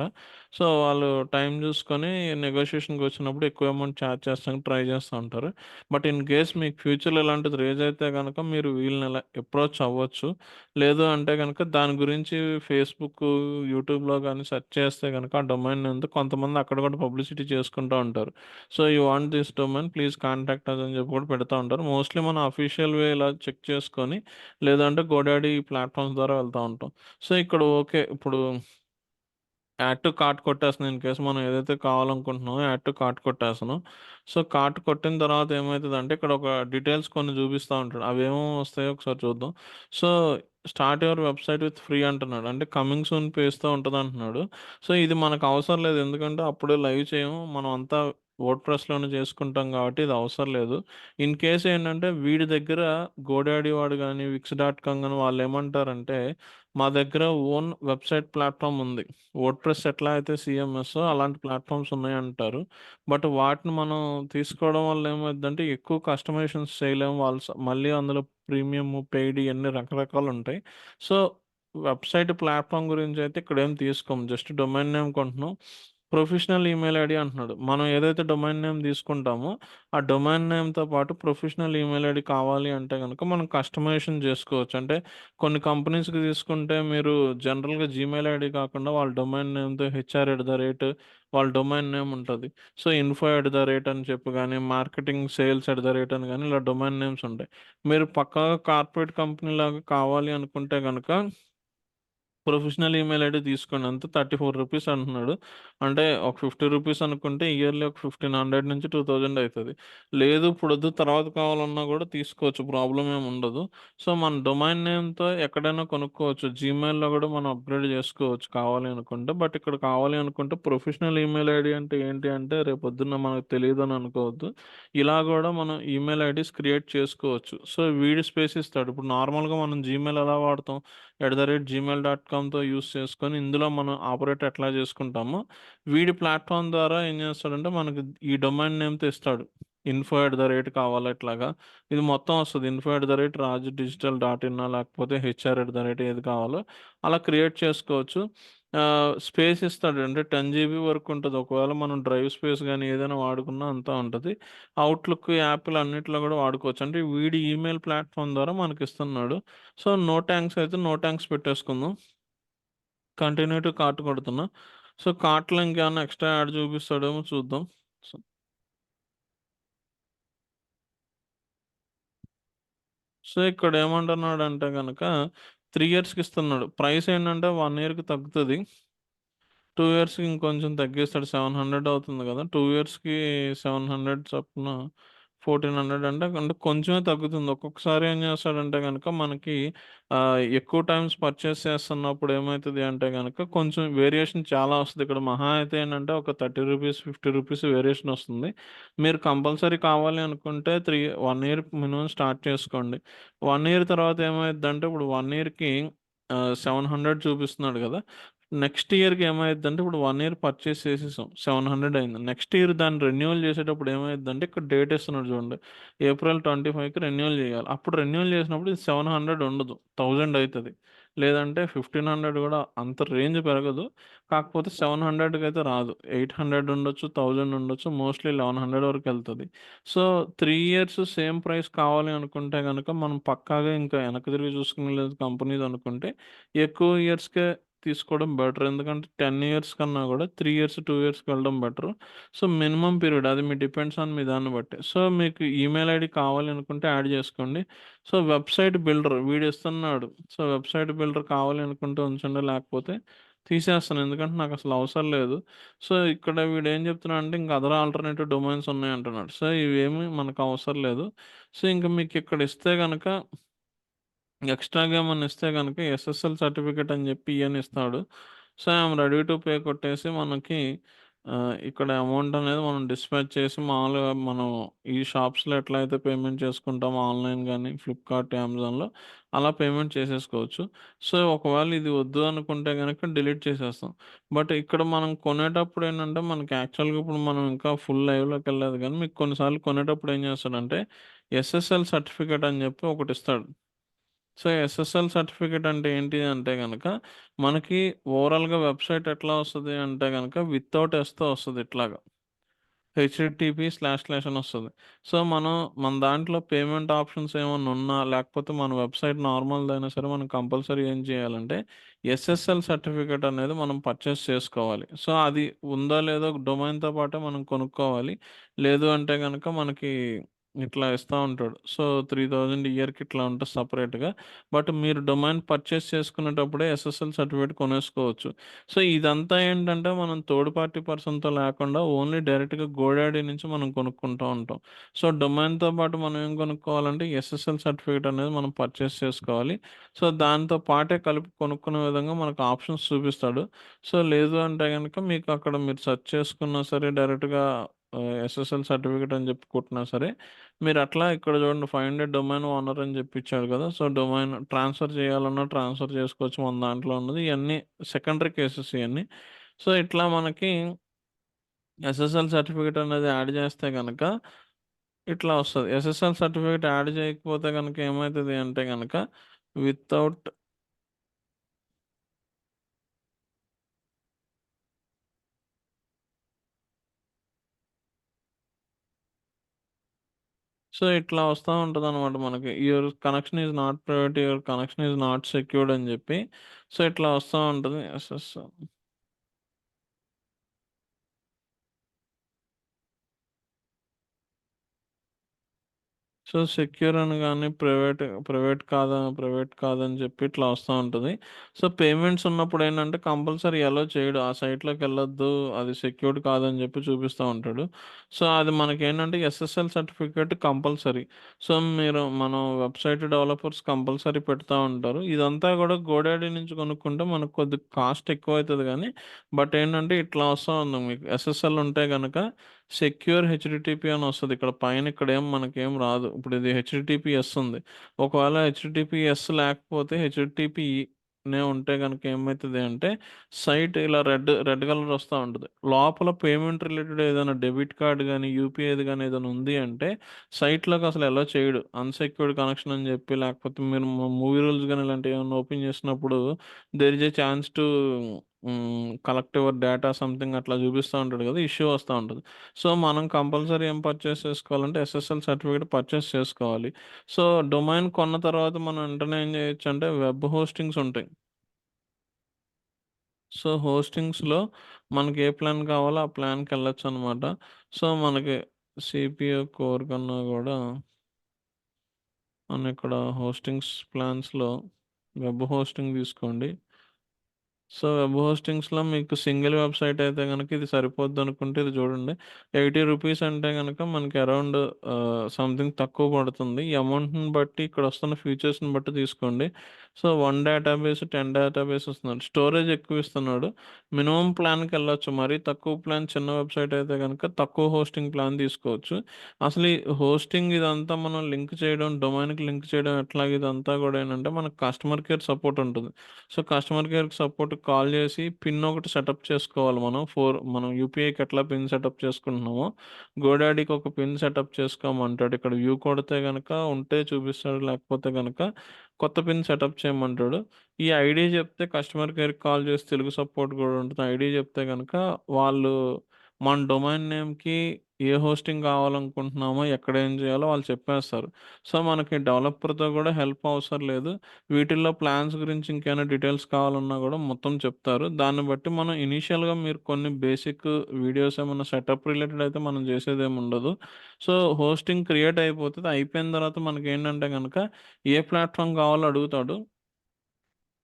సో, వాళ్ళు టైం జూసుకొని నెగోషియేషన్‌కొచ్చినప్పుడు ఎక్కువ అమౌంట్ చార్జ్ చేస్తానికి ట్రై చేస్తా ఉంటారు. బట్ ఇన్ కేస్ మీకు ఫ్యూచర్‌లో ఇలాంటిది రైజ్ అయితే గనక మీరు వీళ్ళని ఇలా అప్రోచ్ అవ్వచ్చు. లేదు అంటే గనక దాని గురించి ఫేస్‌బుక్కు, యూట్యూబ్‌లో గాని సెర్చ్ చేస్తే గనక ఆ డొమైన్ ఉంది. కొంతమంది అక్కడ కూడా పబ్లిసిటీ చేసుకుంటా ఉంటారు. So, you want this domain please contact us అని చెప్పి కూడా పెడతా ఉంటారు. మోస్ట్‌లీ మనం అఫీషియల్ వే ఇలా చెక్ చేసుకొని లేదంటే గోడాడీ ప్లాట్‌ఫార్మ్స్ ద్వారా వెళ్తా ఉంటాం. సో, ఇక్కడ ఓకే. ఇప్పుడు యాడ్ టు కార్ట్ కొట్టేస్తున్నాను. ఇన్ కేస్ మనం ఏదైతే కావాలనుకుంటున్నామో యాడ్ టు కార్ట్ కొట్టేస్తున్నాం. సో, కార్ట్ కొట్టిన తర్వాత ఏమైతదంటే ఇక్కడ ఒక డీటెయిల్స్ కొన్ని చూపిస్తా ఉంటాడు. అవేమేమి వస్తాయో ఒకసారి చూద్దాం. So, start your website with free అంటున్నాడు. అంటే కమింగ్ సూన్ పేజ్‌తో ఉంటదంటున్నాడు. సో, ఇది మనకు అవసరం లేదు. ఎందుకంటే అప్పుడే లైవ్ చేయము. మనం అంతా వర్డ్‌ప్రెస్‌లోనే చేసుకుంటాం కాబట్టి ఇది అవసరం లేదు. ఇన్ కేస్ ఏంటంటే వీడి దగ్గర గోడాడీ వాడు గాని, విక్స్ డాట్ కామ్ గాని వాళ్ళేమంటారంటే మా దగ్గర ఓన్ వెబ్‌సైట్ ప్లాట్‌ఫార్మ్ ఉంది. వర్డ్‌ప్రెస్ ఎట్లా అయితే సీఎంఎస్సో అలాంటి ప్లాట్‌ఫార్మ్స్ ఉన్నాయంటారు. బట్ వాటిని మనం తీసుకోవడం వల్ల ఏమైద్దంటే ఎక్కువ కస్టమైజేషన్స్ చేయలేము. వాళ్ళు మళ్ళీ అందులో ప్రీమియం, పెయిడ్ ఇయన్నీ రకరకాలుంటాయి. సో, వెబ్‌సైట్ ప్లాట్‌ఫార్మ్ గురించయితే ఇక్కడేం తీసుకోము. జస్ట్ డొమైన్ నేమ్ కొంటున్నాం. ప్రొఫెషనల్ ఈమెయిల్ ఐడీ అంటున్నాడు. మనం ఏదైతే డొమైన్ నేమ్ తీసుకుంటామో, ఆ డొమైన్ నేమ్‌తో పాటు ప్రొఫెషనల్ ఈమెయిల్ ఐడీ కావాలి అంటే గనక మనం కస్టమైజేషన్ జేసుకోవచ్చు. అంటే కొన్ని కంపెనీస్‌కి తీసుకుంటే మీరు జనరల్‌గా జీమెయిల్ ఐడీ కాకుండా వాళ్ళ డొమైన్ నేమ్‌తో హెచ్ఆర్ ఎట్ ద రేట్ వాళ్ళ డొమైన్ నేమ్ ఉంటది. So, info at the rate అని చెప్పి గాని, marketing sales at the rate అని గాని ఇలా డొమైన్ నేమ్స్ ఉంటాయి. మీరు పక్కాగా కార్పొరేట్ కంపెనీలాగా కావాలి అనుకుంటే గనక ప్రొఫెషనల్ ఈమెయిల్ ఐడీ తీసుకోండి. అంతే రూ. 34 అంటున్నాడు. అంటే ఒక రూ. 50 అనుకుంటే ఇయర్‌లీ ఒక 1500-2000 అయితది. లేదు ఇప్పుడొద్దు తర్వాత కావాలన్నా గూడా తీసుకోవచ్చు. ప్రాబ్లమ్ ఏమి ఉండదు. సో, మన డొమైన్ నేమ్‌తో ఎక్కడైనా కొనుక్కోవచ్చు. జీమెయిల్‌లో గూడా మనం అప్‌గ్రేడ్ జేసుకోవచ్చు కావాలి అనుకుంటే. బట్ ఇక్కడ కావాలి అనుకుంటే ప్రొఫెషనల్ ఈమెయిల్ ఐడీ అంటే ఏంటి అంటే రేపొద్దున్న మనకు తెలీదని అనుకోవద్దు. ఇలా గూడా మనం ఈమెయిల్ ఐడీస్ క్రియేట్ చేసుకోవచ్చు. సో, వీడు స్పేస్ ఇస్తాడు. ఇప్పుడు నార్మల్‌గా మనం జీమెయిల్ ఎలా వాడతాం? @gmail.comతో యూజ్ చేసుకొని ఇందులో మనం ఆపరేట్ ఎట్లా చేసుకుంటామో, వీడి ప్లాట్‌ఫార్మ్ ద్వారా ఏం చేస్తాడంటే మనకు ఈ డొమైన్ నేమ్‌తో ఇస్తాడు. info@ కావాలా ఇట్లాగా. ఇది మొత్తం వస్తది. info@rajdigital.in లేకపోతే HR@ ఏది కావాలో అలా క్రియేట్ చేసుకోవచ్చు. స్పేస్ ఇస్తాడు. అంటే 10 జీబీ వరకు ఉంటది. ఒకవేళ మనం డ్రైవ్ స్పేస్ గాని ఏదైనా వాడుకున్నా అంతా ఉంటది. అవుట్‌లుక్, యాపిల్ అన్నిట్లో కూడా వాడుకోవచ్చు. అంటే వీడి ఈమెయిల్ ప్లాట్‌ఫార్మ్ ద్వారా మనకిస్తున్నాడు. సో, నో థాంక్స్ అయితే నో థాంక్స్ పెట్టేసుకుందాం. కంటిన్యూ టు కార్ట్ కొడుతున్నా. సో, కార్ట్‌లో ఇంకేమన్నా ఎక్స్‌ట్రా యాడ్ చూపిస్తాడేమో చూద్దాం. సో సో, ఇక్కడ ఏమంటున్నాడంటే గనక 3 ఇయర్స్‌కి ఇస్తున్నాడు. ప్రైస్ ఏంటంటే 1 ఇయర్‌కి తగ్గుతది. 2 ఇయర్స్‌కి ఇంకొంచెం తగ్గిస్తాడు. 700 అవుతుంది గదా! 2 ఇయర్స్‌కి 700 చొప్పున 1400 అంటే కొంచెమే తగ్గుతుంది. ఒక్కొక్కసారి ఏం చేస్తాడంటే గనక మనకి ఎక్కువ టైమ్స్ పర్చేస్ చేస్తున్నప్పుడు ఏమైతది అంటే గనక కొంచెం వేరియేషన్ చాలా వస్తది. ఇక్కడ మహా అయితే ఏంటంటే ఒక రూ. 30, రూ. 50 వేరియేషన్ వస్తుంది. మీరు కంపల్సరీ కావాలి అనుకుంటే 1 ఇయర్ మినిమమ్ స్టార్ట్ చేసుకోండి. 1 ఇయర్ తర్వాత ఏమైద్దంటే ఇప్పుడు 1 ఇయర్‌కి 700 చూపిస్తున్నాడు గదా! నెక్స్ట్ ఇయర్‌కి ఏమైద్దంటే ఇప్పుడు 1 ఇయర్ పర్చేస్ చేసేసాం. 700 అయింది. నెక్స్ట్ ఇయర్ దాన్ని రెన్యువల్ చేసేటప్పుడు ఏమైద్దంటే ఇక్కడ డేట్ ఇస్తున్నాడు చూడండి. ఏప్రిల్ 25కి రెన్యువల్ చేయాలి. అప్పుడు రెన్యువల్ చేసినప్పుడు ఇది 700 ఉండదు. 1000 అయితది. లేదంటే 1500 కూడా అంత రేంజ్ పెరగదు. కాకపోతే 700కి అయితే రాదు. 800 ఉండొచ్చు, 1000 ఉండొచ్చు. మోస్ట్‌లీ 1100 వరకెళ్తది. సో, 3 ఇయర్స్ సేమ్ ప్రైస్ కావాలి అనుకుంటే గనక మనం పక్కాగా ఇంకా వెనక్కి తిరిగి చూసుకునేలేదు కంపెనీది అనుకుంటే ఎక్కువ ఇయర్స్‌కే తీసుకోవడం బెటర్. ఎందుకంటే 10 ఇయర్స్ కన్నా గూడా 3 ఇయర్స్, 2 ఇయర్స్‌కి వెళ్ళడం బెటర్. సో, మినిమమ్ పీరియడ్ అది డిపెండ్స్ ఆన్ మీ దాన్ని బట్టి. సో, మీకు ఈమెయిల్ ఐడీ కావాలి అనుకుంటే యాడ్ చేసుకోండి. సో, వెబ్‌సైట్ బిల్డర్ వీడిస్తున్నాడు. సో, వెబ్‌సైట్ బిల్డర్ కావాలి అనుకుంటే ఉంచండి. లేకపోతే తీసేస్తాను. ఎందుకంటే నాకసలు అవసరం లేదు. సో, ఇక్కడ వీడేం చెప్తున్నాడంటే ఇంక అదర్ ఆల్టర్‌నేటివ్ డొమైన్స్ ఉన్నాయంటున్నాడు. సో, ఇవేమి మనకు అవసరం లేదు. సో, ఇంక మీకిక్కడ ఇస్తే గనక ఎక్స్‌ట్రాగా ఏమన్నా ఇస్తే గనక ఎస్ఎస్ఎల్ సర్టిఫికేట్ అని జెప్పి ఇయన్నీ ఇస్తాడు. So, I'm ready to pay కొట్టేసి మనకి ఇక్కడ అమౌంట్ అనేది మనం డిస్పాచ్ చేసి మామూలుగా మనం ఈ షాప్స్‌లో ఎట్లయితే పేమెంట్ చేసుకుంటామో ఆన్‌లైన్ గాని, ఫ్లిప్‌కార్ట్, అమెజాన్‌లో అలా పేమెంట్ చేసేసుకోవచ్చు. సో, ఒకవేళ ఇది వద్దు అనుకుంటే గనక డిలీట్ చేసేస్తాం. బట్ ఇక్కడ మనం కొనేటప్పుడు ఏంటంటే మనకి యాక్చువల్‌గా ఇప్పుడు మనం ఇంకా ఫుల్ లైవ్‌లోకెళ్ళలేదు గానీ మీకు కొన్నిసార్లు కొనేటప్పుడు ఏం చేస్తాడంటే ఎస్ఎస్ఎల్ సర్టిఫికేట్ అని జెప్పి ఒకటిస్తాడు. సో, ఎస్ఎస్ఎల్ సర్టిఫికేట్ అంటే ఏంటి అంటే గనక, మనకి ఓవరాల్‌గా వెబ్‌సైట్ ఎట్లా వస్తది అంటే గనక వితౌట్ ఎస్‌తో వస్తది ఇట్లాగా. http// అని వస్తది. సో, మన దాంట్లో పేమెంట్ ఆప్షన్స్ ఏమన్నా ఉన్నా, లేకపోతే మన వెబ్‌సైట్ నార్మల్‌దైనా సరే మనం కంపల్సరీ ఏం చేయాలంటే, ఎస్ఎస్ఎల్ సర్టిఫికేట్ అనేది మనం పర్చేస్ చేసుకోవాలి. సో, అది ఉందో లేదో డొమైన్‌తో పాటే మనం కొనుక్కోవాలి. లేదు అంటే గనక మనకి ఇట్లా ఇస్తా ఉంటాడు. సో, 3000 ఇయర్‌కి ఇట్లా ఉంటది సెపరేట్‌గా. బట్ మీరు డొమైన్ పర్చేస్ చేసుకునేటప్పుడే ఎస్ఎస్ఎల్ సర్టిఫికేట్ కొనేసుకోవచ్చు. సో, ఇదంతా ఏంటంటే మనం థర్డ్ పార్టీ పర్సన్‌తో లేకుండా ఓన్లీ డైరెక్ట్‌గా గోడాడీ నుంచి మనం కొనుక్కుంటూ ఉంటాం. సో, డొమైన్‌తో పాటు మనం ఏం కొనుక్కోవాలంటే ఎస్ఎస్ఎల్ సర్టిఫికేట్ అనేది మనం పర్చేస్ చేసుకోవాలి. సో, దాంతో పాటే కలిపి కొనుక్కునే విధంగా మనకు ఆప్షన్స్ చూపిస్తాడు. సో, లేదు అంటే గనక మీకు అక్కడ మీరు సెర్చ్ చేసుకున్నా సరే డైరెక్ట్‌గా ఎస్ఎస్ఎల్ సర్టిఫికేట్ అని చెప్పి కొట్టినా సరే, మీరట్లా ఇక్కడ చూడండి ఫైండ్ ఎ డొమైన్ ఓనర్ అని చెప్పి ఇచ్చాడు కదా! సో, డొమైన్ ట్రాన్స్‌ఫర్ చేయాలన్నా ట్రాన్స్‌ఫర్ చేసుకోవచ్చు మన దాంట్లో ఉన్నది. ఇయన్నీ సెకండరీ కేసెస్ ఇయన్నీ. సో, ఇట్లా మనకి ఎస్ఎస్ఎల్ సర్టిఫికేట్ అనేది యాడ్ చేస్తే గనక ఇట్లా వస్తది. ఎస్ఎస్ఎల్ సర్టిఫికేట్ యాడ్ చేయకపోతే గనక ఏమైతది అంటే గనక వితౌట్ సో, ఇట్లా వస్తా ఉంటదనమాట మనకి. Your connection is not private, your connection is not secured అని జెప్పి. సో, ఇట్లా వస్తా ఉంటది. ఎస్ఎస్ సో, సెక్యూర్ అనగానే ప్రైవేట్ కాదని చెప్పి ఇట్లా వస్తా ఉంటది. సో, పేమెంట్స్ ఉన్నప్పుడేంటంటే కంపల్సరీ అలో చేయడు. ఆ సైట్‌లోకెళ్ళొద్దు, అది సెక్యూర్డ్ కాదని చెప్పి చూపిస్తా ఉంటాడు. సో, అది మనకేంటంటే ఎస్ఎస్ఎల్ సర్టిఫికేట్ కంపల్సరీ. సో, మనం వెబ్‌సైట్ డెవలపర్స్ కంపల్సరీ పెడతా ఉంటారు. ఇదంతా గూడా గోడాడీ నుంచి కొనుక్కుంటే మనకు కొద్దిగా కాస్ట్ ఎక్కువైతది గానీ, బట్ ఏంటంటే ఇట్లా వస్తా ఉంది మీకు. ఎస్ఎస్ఎల్ ఉంటే గనక సెక్యూర్ హెచ్‌డిటిపి అని వస్తది. ఇక్కడ పైన ఇక్కడేం మనకేం రాదు. ఇప్పుడు ఇది హెచ్‌డిటిపిఎస్ ఉంది. ఒకవేళ హెచ్‌డిటిపిఎస్ లేకపోతే హెచ్‌డిటిపినే ఉంటే గనక ఏమైతది అంటే సైట్ ఇలా రెడ్ కలర్ వస్తా ఉంటది. లోపల పేమెంట్ రిలేటెడ్ ఏదైనా డెబిట్ కార్డ్ గాని, యూపీఐది గాని ఏదైనా ఉంది అంటే సైట్‌లోకి అసలు అలో చేయడు. అన్‌సెక్యూర్డ్ కనెక్షన్ అని చెప్పి లేకపోతే మీరు మూవీ రూల్స్ గాని ఇలాంటివి ఏమన్నా ఓపెన్ చేసినప్పుడు there is a chance to collect your data something అట్లా చూపిస్తా ఉంటాడు కదా! ఇష్యూ వస్తా ఉంటది. సో, మనం కంపల్సరీ ఏం పర్చేస్ చేసుకోవాలంటే ఎస్ఎస్ఎల్ సర్టిఫికేట్ పర్చేస్ చేసుకోవాలి. సో, డొమైన్ కొన్న తర్వాత మనం వెంటనే ఏం చేయొచ్చంటే వెబ్ హోస్టింగ్స్ ఉంటాయి. సో, హోస్టింగ్స్‌లో మనకి ఏ ప్లాన్ కావాలో ఆ ప్లాన్‌కెళ్ళొచ్చనమాట. సో, మనకి సీపీయూ కోర్ కన్నా గూడా మనం ఇక్కడ హోస్టింగ్స్ ప్లాన్స్‌లో వెబ్ హోస్టింగ్ తీసుకోండి. సో, వెబ్ హోస్టింగ్స్‌లో మీకు సింగిల్ వెబ్‌సైట్ అయితే గనక ఇది సరిపోద్దనుకుంటే ఇది చూడండి. రూ. 80 అంటే గనక మనకి అరౌండ్ సంథింగ్ తక్కువ పడుతుంది. ఈ అమౌంట్‌ని బట్టి ఇక్కడ వస్తున్న ఫీచర్స్‌ని బట్టి తీసుకోండి. సో, 1 డేటాబేస్, 10 డేటాబేస్ ఇస్తున్నాడు. స్టోరేజ్ ఎక్కువ ఇస్తున్నాడు. మినిమమ్ ప్లాన్‌కెళ్ళొచ్చు. మరీ తక్కువ ప్లాన్ చిన్న వెబ్‌సైట్ అయితే గనక తక్కువ హోస్టింగ్ ప్లాన్ తీసుకోవచ్చు. అసలు ఈ హోస్టింగ్ ఇదంతా మనం లింక్ చేయడం, డొమైన్‌కి లింక్ చేయడం ఎట్లాగ ఇదంతా గూడా ఏంటంటే మనకు కస్టమర్ కేర్ సపోర్ట్ ఉంటది. సో, కస్టమర్ కేర్‌కి సపోర్ట్‌కి కాల్ చేసి పిన్ ఒకటి సెటప్ చేసుకోవాలి మనం. మనం యూపీఐకి ఎట్లా పిన్ సెటప్ చేసుకుంటున్నామో, గోడాడీకి ఒక పిన్ సెటప్ చేసుకోమంటాడు. ఇక్కడ వ్యూ కొడితే గనక ఉంటే చూపిస్తాడు. లేకపోతే గనక కొత్త పిన్ సెటప్ చేయమంటాడు. ఈ ఐడీ చెప్తే కస్టమర్ కేర్‌కి కాల్ చేసి తెలుగు సపోర్ట్ కూడా ఉంటుంది. ఐడీ చెప్తే గనక వాళ్ళు మన డొమైన్ నేమ్‌కి ఏ హోస్టింగ్ కావాలనుకుంటున్నామో, ఎక్కడ ఏం చేయాలో వాళ్ళు చెప్పేస్తారు. సో, మనకి డెవలపర్‌తో కూడా హెల్ప్ అవసరం లేదు. వీటిల్లో ప్లాన్స్ గురించి ఇంకేమైనా డీటెయిల్స్ కావాలన్నా గూడా మొత్తం చెప్తారు. దాన్ని బట్టి మనం ఇనీషియల్‌గా మీరు కొన్ని బేసిక్ వీడియోస్ ఏమన్నా సెటప్ రిలేటెడ్ అయితే మనం చేసేదేముండదు. సో, హోస్టింగ్ క్రియేట్ అయిపోతది. అయిపోయిన తర్వాత మనకేంటంటే గనక ఏ ప్లాట్‌ఫార్మ్ కావాలో అడుగుతాడు.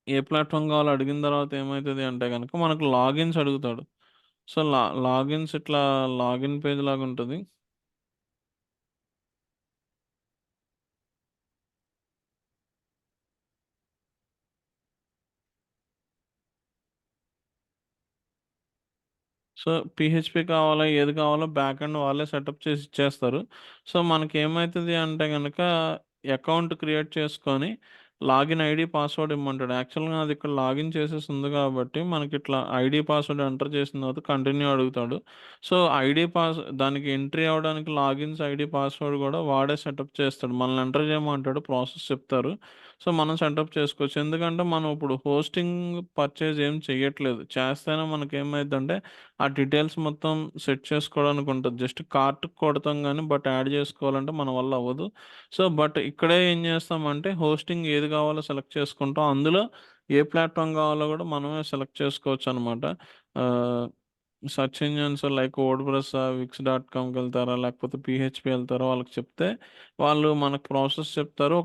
ఏ ప్లాట్‌ఫార్మ్ కావాలో అడిగిన తర్వాత ఏమైతది అంటే గనక మనకు లాగిన్స్ అడుగుతాడు. సో, లాగిన్స్ ఇట్లా లాగిన్ పేజ్ లాగుంటది. సో, పీహెచ్‌పీ కావాలా, ఏది కావాలో బ్యాక్ ఎండ్ వాళ్ళే సెటప్ చేసి ఇచ్చేస్తారు. సో, మనకేమైతది అంటే గనక అకౌంట్ క్రియేట్ చేసుకొని లాగిన్ ఐడీ, పాస్వర్డ్ ఇమ్మంటాడు. యాక్చువల్‌గా నాది ఇక్కడ లాగిన్ చేసేసి ఉంది కాబట్టి మనకిట్లా ఐడీ, పాస్వర్డ్ ఎంటర్ చేసిన తర్వాత కంటిన్యూ అడుగుతాడు. సో, దానికి ఎంట్రీ అవ్వడానికి లాగిన్స్ ఐడీ, పాస్వర్డ్ గూడా వాడే సెటప్ చేస్తాడు. మనల్ని ఎంటర్ చేయమంటాడు. ప్రాసెస్ చెప్తారు. సో, మనం సెటప్ చేసుకోవచ్చు. ఎందుకంటే మనం ఇప్పుడు హోస్టింగ్ పర్చేజ్ ఏం చెయ్యట్లేదు. చేస్తేనే మనకేమైద్దంటే ఆ డీటెయిల్స్ మొత్తం సెట్ చేసుకోవడానికి ఉంటది. జస్ట్ కార్ట్‌కి కొడతాం గానీ, బట్ యాడ్ చేసుకోవాలంటే మన వల్ల అవ్వదు. సో, బట్ ఇక్కడే ఏం చేస్తామంటే హోస్టింగ్ ఏది కావాలో సెలెక్ట్ చేసుకుంటాం. అందులో ఏ ప్లాట్‌ఫార్మ్ కావాలో కూడా మనమే సెలెక్ట్ చేసుకోవచ్చనమాట. ఆహ్, సెర్చ్ ఇంజిన్స్ లైక్ వర్డ్‌ప్రెస్సా, విక్స్ డాట్ కామ్‌కెళ్తారా, లేకపోతే పీహెచ్‌పీ ఎళ్తారా వాళ్ళకి చెప్తే, వాళ్ళు మనకు ప్రాసెస్ చెప్తారు.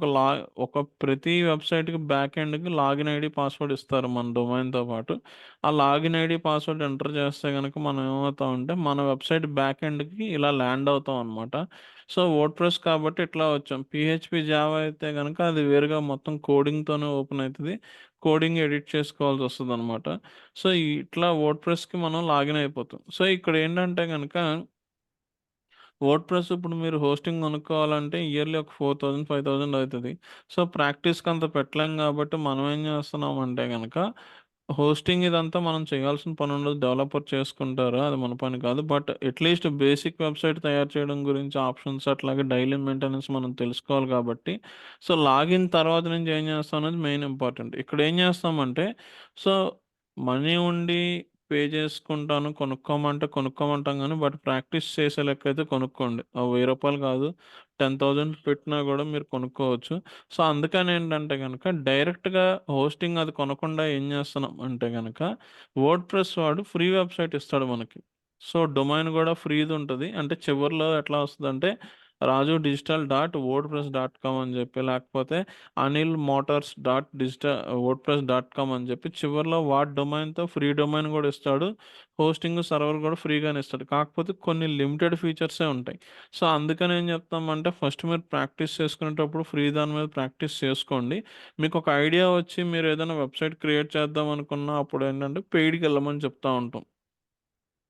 ఒక ప్రతి వెబ్‌సైట్‌కి బ్యాక్ ఎండ్‌కి లాగిన్ ఐడీ, పాస్వర్డ్ ఇస్తారు మన డొమైన్‌తో పాటు. ఆ లాగిన్ ఐడీ, పాస్వర్డ్ ఎంటర్ చేస్తే గనక మనం ఏమవుతామంటే, మన వెబ్‌సైట్ బ్యాక్ ఎండ్‌కి ఇలా ల్యాండ్ అవుతాం అనమాట. సో, వర్డ్‌ప్రెస్ కాబట్టి ఇట్లా వచ్చాం. పీహెచ్‌పీ, జావా అయితే గనక అది వేరుగా మొత్తం కోడింగ్‌తోనే ఓపెన్ అయితది. కోడింగ్ ఎడిట్ చేసుకోవాల్సొస్తదనమాట. సో, ఇట్లా వర్డ్‌ప్రెస్‌కి మనం లాగిన్ అయిపోతాం. సో, ఇక్కడేంటంటే గనక వర్డ్‌ప్రెస్ ఇప్పుడు మీరు హోస్టింగ్ కొనుక్కోవాలంటే ఇయర్‌లీ ఒక 4000, 5000 అయితది. సో, ప్రాక్టీస్‌కంత పెట్టలేం గాబట్టి మనం ఏం జేస్తున్నామంటే గనక హోస్టింగ్ ఇదంతా మనం చేయాల్సిన పనుండదు. డెవలపర్ చేసుకుంటారు. అది మన పని కాదు. బట్ అట్‌లీస్ట్ బేసిక్ వెబ్‌సైట్ తయారు చేయడం గురించి ఆప్షన్స్ అట్లాగే డైలీ మెయింటెనెన్స్ మనం తెలుసుకోవాలి కాబట్టి సో, లాగిన్ తర్వాత నుంచి ఏం చేస్తాం అనేది మెయిన్ ఇంపార్టెంట్. ఇక్కడ ఏం చేస్తామంటే సో, మనీ ఉండి పే చేసుకుంటాను, కొనుక్కోమంటే కొనుక్కోమంటాం గానీ, బట్ ప్రాక్టీస్ చేసే లెక్కయితే కొనుక్కోండి. ఆ రూ. 1000 కాదు, 10,000 పెట్టినా గూడా మీరు కొనుక్కోవచ్చు. సో, అందుకనేంటంటే గనక డైరెక్ట్‌గా హోస్టింగ్ అది కొనకుండా ఏం చేస్తున్నాం అంటే గనక, వర్డ్‌ప్రెస్ వాడు ఫ్రీ వెబ్‌సైట్ ఇస్తాడు మనకి. సో, డొమైన్ గూడా ఫ్రీదుంటది. అంటే చివర్లో ఎట్లా వస్తదంటే, Raju digital dot WordPress dot com అని జెప్పి, లేకపోతే Anil motors dot WordPress dot com అని జెప్పి చివర్లో వాడి డొమైన్‌తో ఫ్రీ డొమైన్ గూడా ఇస్తాడు. హోస్టింగ్ సర్వర్ గూడా ఫ్రీగానే ఇస్తాడు. కాకపోతే కొన్ని లిమిటెడ్ ఫీచర్సే ఉంటాయి. సో, అందుకని ఏం చెప్తామంటే ఫస్ట్ మీరు ప్రాక్టీస్ చేసుకునేటప్పుడు ఫ్రీ దాని మీద ప్రాక్టీస్ చేసుకోండి. మీకొక ఐడియా వచ్చి మీరు ఏదైనా వెబ్‌సైట్ క్రియేట్ చేద్దాం అనుకున్నా అప్పుడేంటంటే పెయిడ్‌కెళ్ళమని చెప్తా ఉంటాం.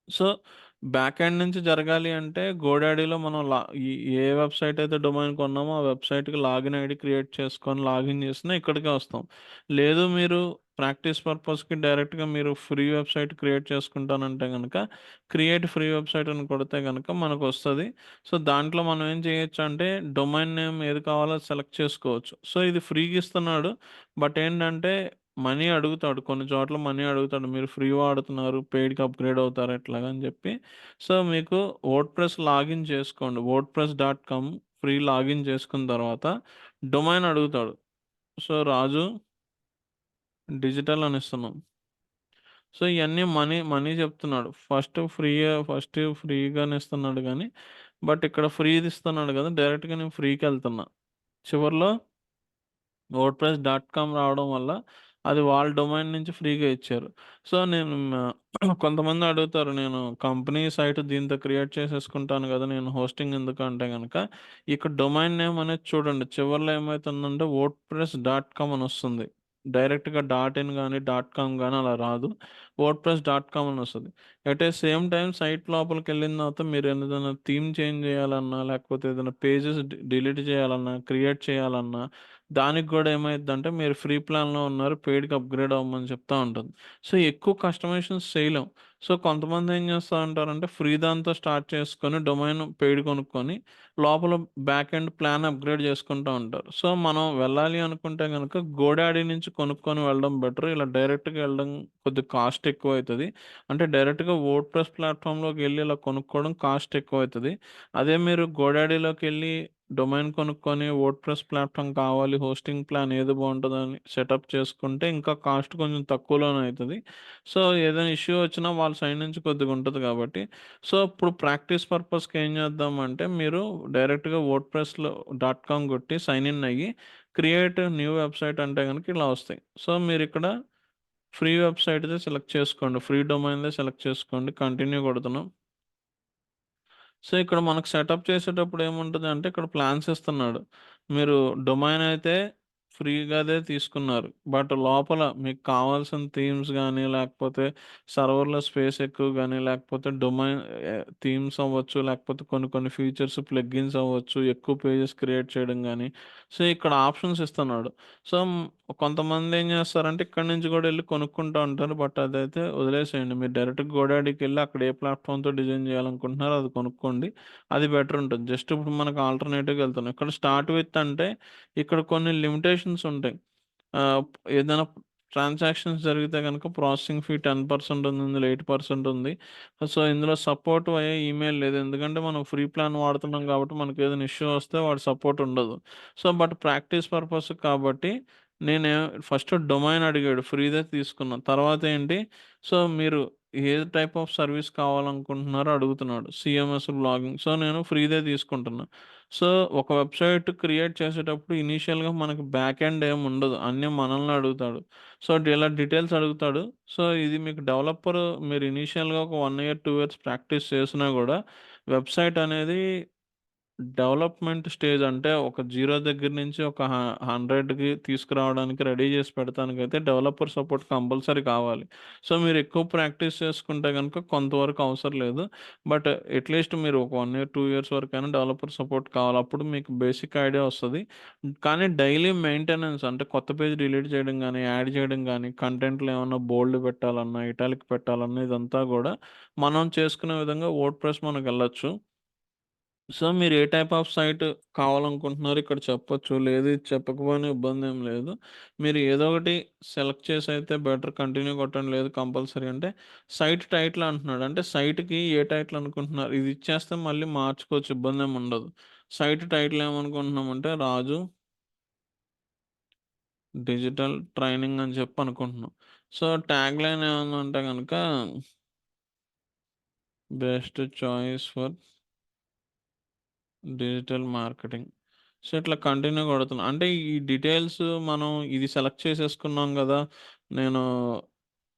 సో, బ్యాక్ ఎండ్ నుంచి జరగాలి అంటే గోడాడీలో మనం ఈ ఏ వెబ్‌సైట్ అయితే డొమైన్ కొన్నామో ఆ వెబ్‌సైట్‌కి లాగిన్ ఐడీ క్రియేట్ చేసుకొని లాగిన్ చేసినా ఇక్కడికే వస్తాం. లేదు మీరు ప్రాక్టీస్ పర్పస్‌కి డైరెక్ట్‌గా మీరు ఫ్రీ వెబ్‌సైట్ క్రియేట్ చేసుకుంటానంటే గనక క్రియేట్ ఫ్రీ వెబ్‌సైట్ అని కొడితే గనక మనకొస్తది. సో, దాంట్లో మనం ఏం చేయొచ్చంటే డొమైన్ నేమ్ ఏది కావాలో అది సెలెక్ట్ చేసుకోవచ్చు. సో, ఇది ఫ్రీగా ఇస్తున్నాడు. బట్ ఏంటంటే మనీ అడుగుతాడు. కొన్ని చోట్ల మనీ అడుగుతాడు. మీరు ఫ్రీ వాడుతున్నారు, పెయిడ్‌కి అప్‌గ్రేడ్ అవుతారా ఎట్లాగా అని జెప్పి. సో, మీకు వర్డ్‌ప్రెస్ లాగిన్ చేసుకోండి. WordPress dot com free login చేసుకున్న తర్వాత డొమైన్ అడుగుతాడు. సో, రాజు డిజిటల్ అని ఇస్తున్నాం. సో, ఇయన్నీ మనీ చెప్తున్నాడు. ఫస్ట్ ఫ్రీగానే ఇస్తున్నాడు గానీ, బట్ ఇక్కడ ఫ్రీది ఇస్తున్నాడు గదా! డైరెక్ట్‌గా నేను ఫ్రీకెళ్తున్నా. చివర్లో వర్డ్‌ప్రెస్ డాట్ కామ్ రావడం వల్ల అది వాళ్ళ డొమైన్ నుంచి ఫ్రీగా ఇచ్చారు. సో, నేను కొంతమంది అడుగుతారు. నేను కంపెనీ సైట్ దీంతో క్రియేట్ చేసేసుకుంటాను గదా! నేను హోస్టింగ్ ఎందుకు అంటే గనక, ఇక్కడ డొమైన్ నేమ్ అనేది చూడండి. చివర్లో ఏమైతుందంటే వర్డ్‌ప్రెస్ డాట్ కామ్ అని వస్తుంది. డైరెక్ట్‌గా డాట్ ఇన్ గాని, డాట్ కామ్ గాని అలా రాదు. వర్డ్‌ప్రెస్ డాట్ కామ్ అని వస్తది. At a same time site లోపలికెళ్ళిన తర్వాత మీరు ఏదైనా థీమ్ చేంజ్ చేయాలన్నా, లేకపోతే ఏదైనా పేజెస్ డిలీట్ చేయాలన్నా, క్రియేట్ చేయాలన్నా దానికి గూడా ఏమైద్దంటే మీరు ఫ్రీ ప్లాన్‌లో ఉన్నారు. పెయిడ్‌కి అప్‌గ్రేడ్ అవ్వమని చెప్తా ఉంటుంది. సో, ఎక్కువ కస్టమైజేషన్స్ చేయలేం. సో, కొంతమంది ఏం చేస్తా ఉంటారంటే ఫ్రీ దాంతో స్టార్ట్ చేసుకొని డొమైన్ పెయిడ్ కొనుక్కొని లోపల బ్యాక్ ఎండ్ ప్లాన్ అప్‌గ్రేడ్ చేసుకుంటా ఉంటారు. సో, మనం వెళ్ళాలి అనుకుంటే గనుక గోడాడీ నుంచి కొనుక్కొని వెళ్ళడం బెటర్. ఇలా డైరెక్ట్‌గా వెళ్ళడం కొద్దిగా కాస్ట్ ఎక్కువైతది. అంటే డైరెక్ట్‌గా వర్డ్‌ప్రెస్ ప్లాట్‌ఫామ్‌లోకెళ్ళి ఇలా కొనుక్కోవడం కాస్ట్ ఎక్కువైతది. అదే మీరు గోడాడీలోకెళ్ళి డొమైన్ కొనుక్కొని వర్డ్‌ప్రెస్ ప్లాట్‌ఫామ్ కావాలి, హోస్టింగ్ ప్లాన్ ఏది బావుంటదని సెటప్ చేసుకుంటే ఇంకా కాస్ట్ కొంచెం తక్కువలోనే అయితది. సో, ఏదైనా ఇష్యూ వచ్చినా వాళ్ళ సైడ్ నుంచి కొద్దిగా ఉంటది కాబట్టి, సో, ఇప్పుడు ప్రాక్టీస్ పర్పస్‌కి ఏం చేద్దామంటే మీరు డైరెక్ట్‌గా వర్డ్‌ప్రెస్‌లో డాట్ కామ్ కొట్టి సైన్ ఇన్ అయ్యి క్రియేట్ న్యూ వెబ్‌సైట్ అంటే గనుక ఇలా వస్తాయి. సో, మీరిక్కడ ఫ్రీ వెబ్‌సైట్‌దే సెలెక్ట్ చేసుకోండి. ఫ్రీ డొమైన్‌దే సెలెక్ట్ చేసుకోండి. కంటిన్యూ కొడుతున్నాం. సో, ఇక్కడ మనకు సెటప్ చేసేటప్పుడు ఏముంటదంటే, ఇక్కడ ప్లాన్స్ ఇస్తున్నాడు. మీరు డొమైన్ అయితే ఫ్రీగాదే తీసుకున్నారు. బట్ లోపల మీకు కావాల్సిన థీమ్స్ గానీ, లేకపోతే సర్వర్‌లో స్పేస్ ఎక్కువ గానీ, లేకపోతే డొమైన్ థీమ్స్ అవ్వచ్చు, లేకపోతే కొన్ని కొన్ని ఫీచర్స్ ప్లగిన్స్ అవ్వచ్చు, ఎక్కువ పేజెస్ క్రియేట్ చేయడం గానీ, సో, ఇక్కడ ఆప్షన్స్ ఇస్తున్నాడు. సో, కొంతమంది ఏం చేస్తారంటే, ఇక్కడి నుంచి గూడా ఎళ్లి కొనుక్కుంటా ఉంటారు. బట్ అదైతే వదిలేసేయండి. మీరు డైరెక్ట్‌గా గోడాడీకెళ్ళి అక్కడ ఏ ప్లాట్‌ఫామ్‌తో డిజైన్ చేయాలనుకుంటున్నారో అది కొనుక్కోండి. అది బెటర్ ఉంటది. జస్ట్ ఇప్పుడు మనకు ఆల్టర్‌నేటివ్‌గా ఎళ్తున్నాం. ఇక్కడ స్టార్ట్ విత్ అంటే ఇక్కడ కొన్ని లిమిటేషన్స్ ఉంటాయి. ఆహ్, ఏదైనా ట్రాన్సాక్షన్స్ జరిగితే గనుక ప్రాసెసింగ్ ఫీ 10% ఉంది. ఇందులో 8% ఉంది. సో, ఇందులో సపోర్ట్ వయా ఈమెయిల్ లేదు. ఎందుకంటే మనం ఫ్రీ ప్లాన్ వాడుతున్నాం కాబట్టి మనకేదైనా ఇష్యూ వస్తే వాడి సపోర్ట్ ఉండదు. సో, బట్ ప్రాక్టీస్ పర్పస్ కాబట్టి నేనే ఫస్ట్ డొమైన్ అడిగాడు. ఫ్రీదే తీసుకున్నా. తర్వాత ఏంటి, సో, మీరు ఏ టైప్ ఆఫ్ సర్విస్ కావాలనుకుంటున్నారో అడుగుతున్నాడు. CMS blogging. సో, నేను ఫ్రీదే తీసుకుంటున్నా. సో, ఒక వెబ్‌సైట్ క్రియేట్ చేసేటప్పుడు ఇనీషియల్‌గా మనకు బ్యాక్ ఎండ్ ఏమి ఉండదు. అన్నీ మనల్ని అడుగుతాడు. సో, ఇలా డీటెయిల్స్ అడుగుతాడు. సో, ఇది మీకు డెవలపర్ మీరు ఇనీషియల్‌గా ఒక 1 ఇయర్, 2 ఇయర్స్ ప్రాక్టీస్ చేసినా గూడా వెబ్‌సైట్ అనేది డెవలప్‌మెంట్ స్టేజ్ అంటే ఒక 0 దగ్గర నుంచి ఒక 100కి తీసుకురావడానికి రెడీ చేసి పెడతానికైతే డెవలపర్ సపోర్ట్ కంపల్సరీ కావాలి. సో, మీరు ఎక్కువ ప్రాక్టీస్ చేసుకుంటే గనుక కొంతవరకు అవసరం లేదు. బట్ అట్‌లీస్ట్ మీరు ఒక 1 ఇయర్, 2 ఇయర్స్ వరకైనా డెవలపర్ సపోర్ట్ కావాలి. అప్పుడు మీకు బేసిక్ ఐడియా వస్తది. కానీ డైలీ మెయింటెనెన్స్ అంటే కొత్త పేజ్ డిలీట్ చేయడం గానీ, యాడ్ చేయడం గానీ, కంటెంట్‌లో ఏమన్నా బోల్డ్ పెట్టాలన్నా, ఇటాలిక్ పెట్టాలన్నా ఇదంతా గూడా మనం చేసుకునే విధంగా వర్డ్‌ప్రెస్ మనకెళ్ళొచ్చు. సో, మీరు ఏ టైప్ ఆఫ్ సైట్ కావాలనుకుంటున్నారో ఇక్కడ చెప్పొచ్చు. లేదు ఇది చెప్పకపోయినా ఇబ్బందేం లేదు. మీరు ఏదో ఒకటి సెలెక్ట్ చేసైతే బెటర్ కంటిన్యూ కొట్టండి. లేదు కంపల్సరీ అంటే సైట్ టైటిల్ అంటున్నాడు. అంటే సైట్‌కి ఏ టైటిల్ అనుకుంటున్నారు? ఇది ఇచ్చేస్తే మళ్ళీ మార్చుకోవచ్చు ఇబ్బందేం ఉండదు. సైట్ టైటిల్ ఏమనుకుంటున్నామంటే రాజు డిజిటల్ ట్రైనింగ్ అని చెప్పి అనుకుంటున్నాం. సో, ట్యాగ్‌లైన్ ఏమన్నా అంటే గనక best choice for digital marketing. So, ఇట్లా కంటిన్యూ కొడుతున్నా. అంటే ఈ డీటెయిల్స్ మనం ఇది సెలెక్ట్ చేసేసుకున్నాం గదా! నేను